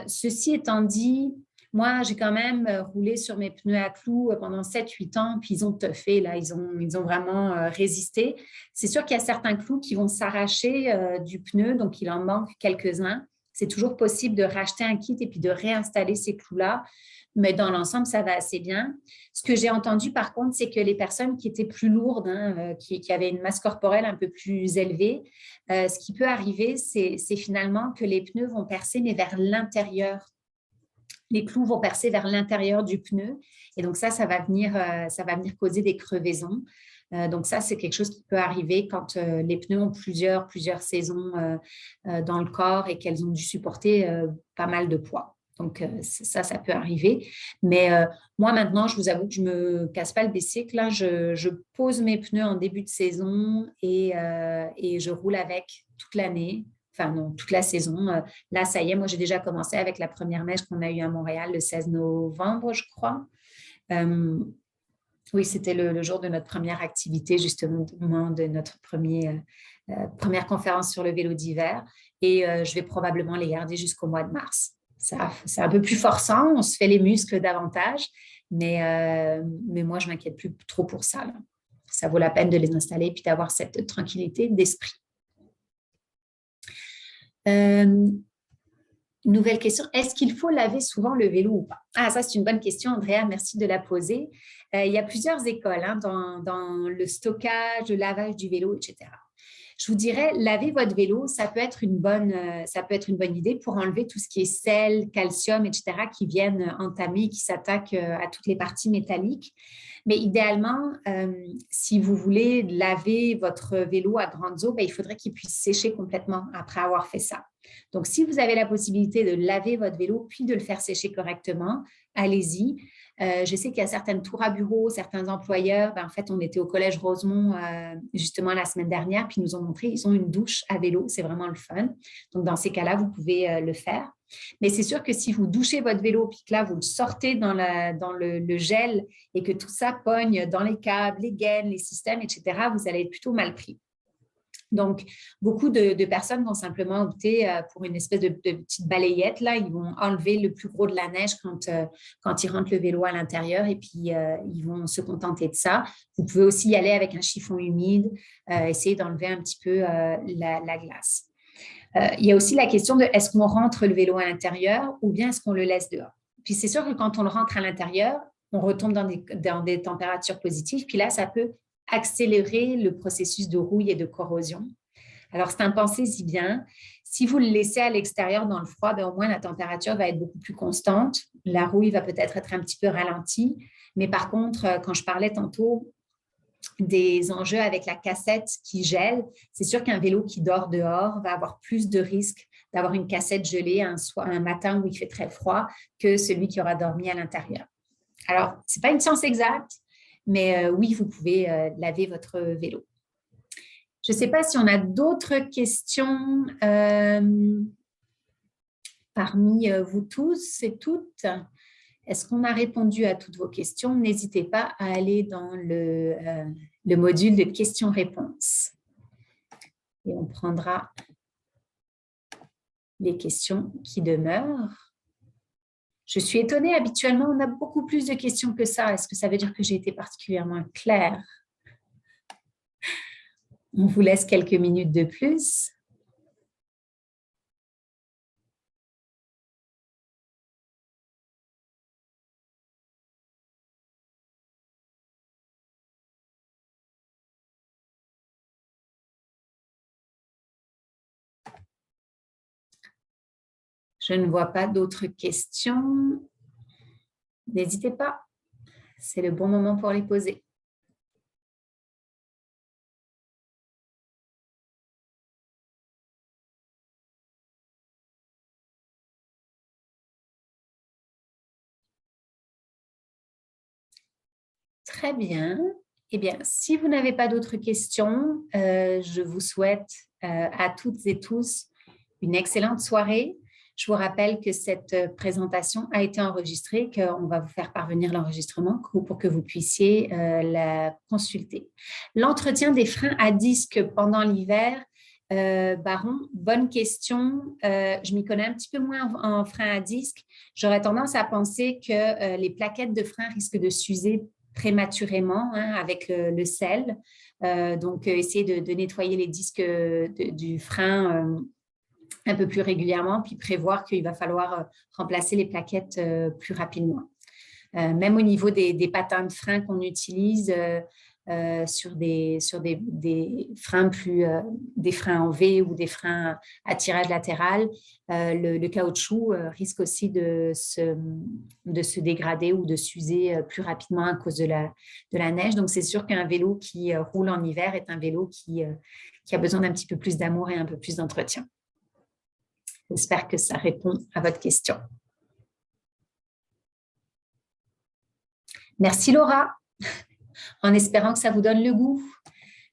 Ceci étant dit, moi, j'ai quand même roulé sur mes pneus à clous pendant 7-8 ans, puis ils ont tuffé, là, ils ont vraiment résisté. C'est sûr qu'il y a certains clous qui vont s'arracher du pneu, donc il en manque quelques-uns. C'est toujours possible de racheter un kit et puis de réinstaller ces clous-là. Mais dans l'ensemble, ça va assez bien. Ce que j'ai entendu, par contre, c'est que les personnes qui étaient plus lourdes, qui avaient une masse corporelle un peu plus élevée, ce qui peut arriver, c'est finalement que les pneus vont percer, mais vers l'intérieur. Les clous vont percer vers l'intérieur du pneu. Et donc, ça va venir causer des crevaisons. Donc, ça, c'est quelque chose qui peut arriver quand les pneus ont plusieurs saisons dans le corps et qu'elles ont dû supporter pas mal de poids. Donc, ça peut arriver. Mais moi, maintenant, je vous avoue que je ne me casse pas le bicycle. Là, je pose mes pneus en début de saison et je roule avec toute l'année. Enfin, non, toute la saison. Là, ça y est, moi, j'ai déjà commencé avec la première neige qu'on a eue à Montréal le 16 novembre, je crois. Oui, c'était le jour de notre première activité, justement, de notre première conférence sur le vélo d'hiver. Et je vais probablement les garder jusqu'au mois de mars. C'est un peu plus forçant, on se fait les muscles davantage, mais moi, je ne m'inquiète plus trop pour ça, là. Ça vaut la peine de les installer et puis d'avoir cette tranquillité d'esprit. Nouvelle question, est-ce qu'il faut laver souvent le vélo ou pas? Ah, ça, c'est une bonne question, Andrea, merci de la poser. Il y a plusieurs écoles dans le stockage, le lavage du vélo, etc. Je vous dirais, laver votre vélo, ça peut être une bonne idée pour enlever tout ce qui est sel, calcium, etc., qui viennent entamer, qui s'attaquent à toutes les parties métalliques. Mais idéalement, si vous voulez laver votre vélo à grandes eaux, ben, il faudrait qu'il puisse sécher complètement après avoir fait ça. Donc, si vous avez la possibilité de laver votre vélo puis de le faire sécher correctement, allez-y. Je sais qu'il y a certaines tours à bureau, certains employeurs. En fait, on était au Collège Rosemont justement la semaine dernière, puis ils nous ont montré, ils ont une douche à vélo. C'est vraiment le fun. Donc, dans ces cas-là, vous pouvez le faire. Mais c'est sûr que si vous douchez votre vélo, puis que là, vous le sortez dans le gel et que tout ça pogne dans les câbles, les gaines, les systèmes, etc., vous allez être plutôt mal pris. Donc, beaucoup de personnes vont simplement opter pour une espèce de petite balayette. Là, ils vont enlever le plus gros de la neige quand ils rentrent le vélo à l'intérieur et puis ils vont se contenter de ça. Vous pouvez aussi y aller avec un chiffon humide, essayer d'enlever un petit peu la glace. Il y a aussi la question de est-ce qu'on rentre le vélo à l'intérieur ou bien est-ce qu'on le laisse dehors? Puis c'est sûr que quand on le rentre à l'intérieur, on retombe dans des températures positives. Puis là, ça peut accélérer le processus de rouille et de corrosion. Alors, c'est un pensez-y bien. Si vous le laissez à l'extérieur dans le froid, au moins la température va être beaucoup plus constante. La rouille va peut-être être un petit peu ralentie. Mais par contre, quand je parlais tantôt des enjeux avec la cassette qui gèle, c'est sûr qu'un vélo qui dort dehors va avoir plus de risques d'avoir une cassette gelée un matin où il fait très froid que celui qui aura dormi à l'intérieur. Alors, ce n'est pas une science exacte, mais oui, vous pouvez laver votre vélo. Je ne sais pas si on a d'autres questions parmi vous tous et toutes. Est-ce qu'on a répondu à toutes vos questions? N'hésitez pas à aller dans le module de questions-réponses. Et on prendra les questions qui demeurent. Je suis étonnée, habituellement, on a beaucoup plus de questions que ça. Est-ce que ça veut dire que j'ai été particulièrement claire? On vous laisse quelques minutes de plus. Je ne vois pas d'autres questions. N'hésitez pas, c'est le bon moment pour les poser. Très bien. Eh bien, si vous n'avez pas d'autres questions, je vous souhaite à toutes et tous une excellente soirée. Je vous rappelle que cette présentation a été enregistrée, qu'on va vous faire parvenir l'enregistrement pour que vous puissiez la consulter. L'entretien des freins à disque pendant l'hiver, Baron, bonne question. Je m'y connais un petit peu moins en freins à disque. J'aurais tendance à penser que les plaquettes de frein risquent de s'user prématurément avec le sel. Donc, essayez de nettoyer les disques du frein un peu plus régulièrement, puis prévoir qu'il va falloir remplacer les plaquettes plus rapidement. Même au niveau des patins de frein qu'on utilise sur des freins des freins en V ou des freins à tirage latéral, le caoutchouc risque aussi de se dégrader ou de s'user plus rapidement à cause de la neige. Donc, c'est sûr qu'un vélo qui roule en hiver est un vélo qui a besoin d'un petit peu plus d'amour et un peu plus d'entretien. J'espère que ça répond à votre question. Merci Laura, en espérant que ça vous donne le goût,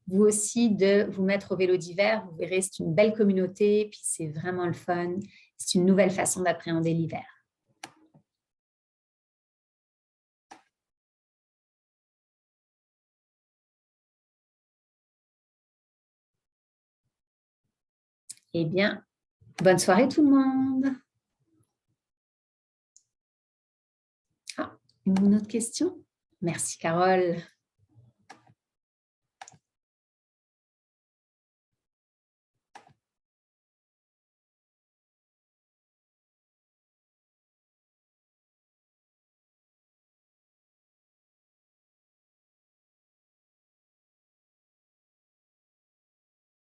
vous aussi, de vous mettre au vélo d'hiver. Vous verrez, c'est une belle communauté, puis c'est vraiment le fun. C'est une nouvelle façon d'appréhender l'hiver. Eh bien, bonne soirée tout le monde. Ah, une autre question? Merci Carole.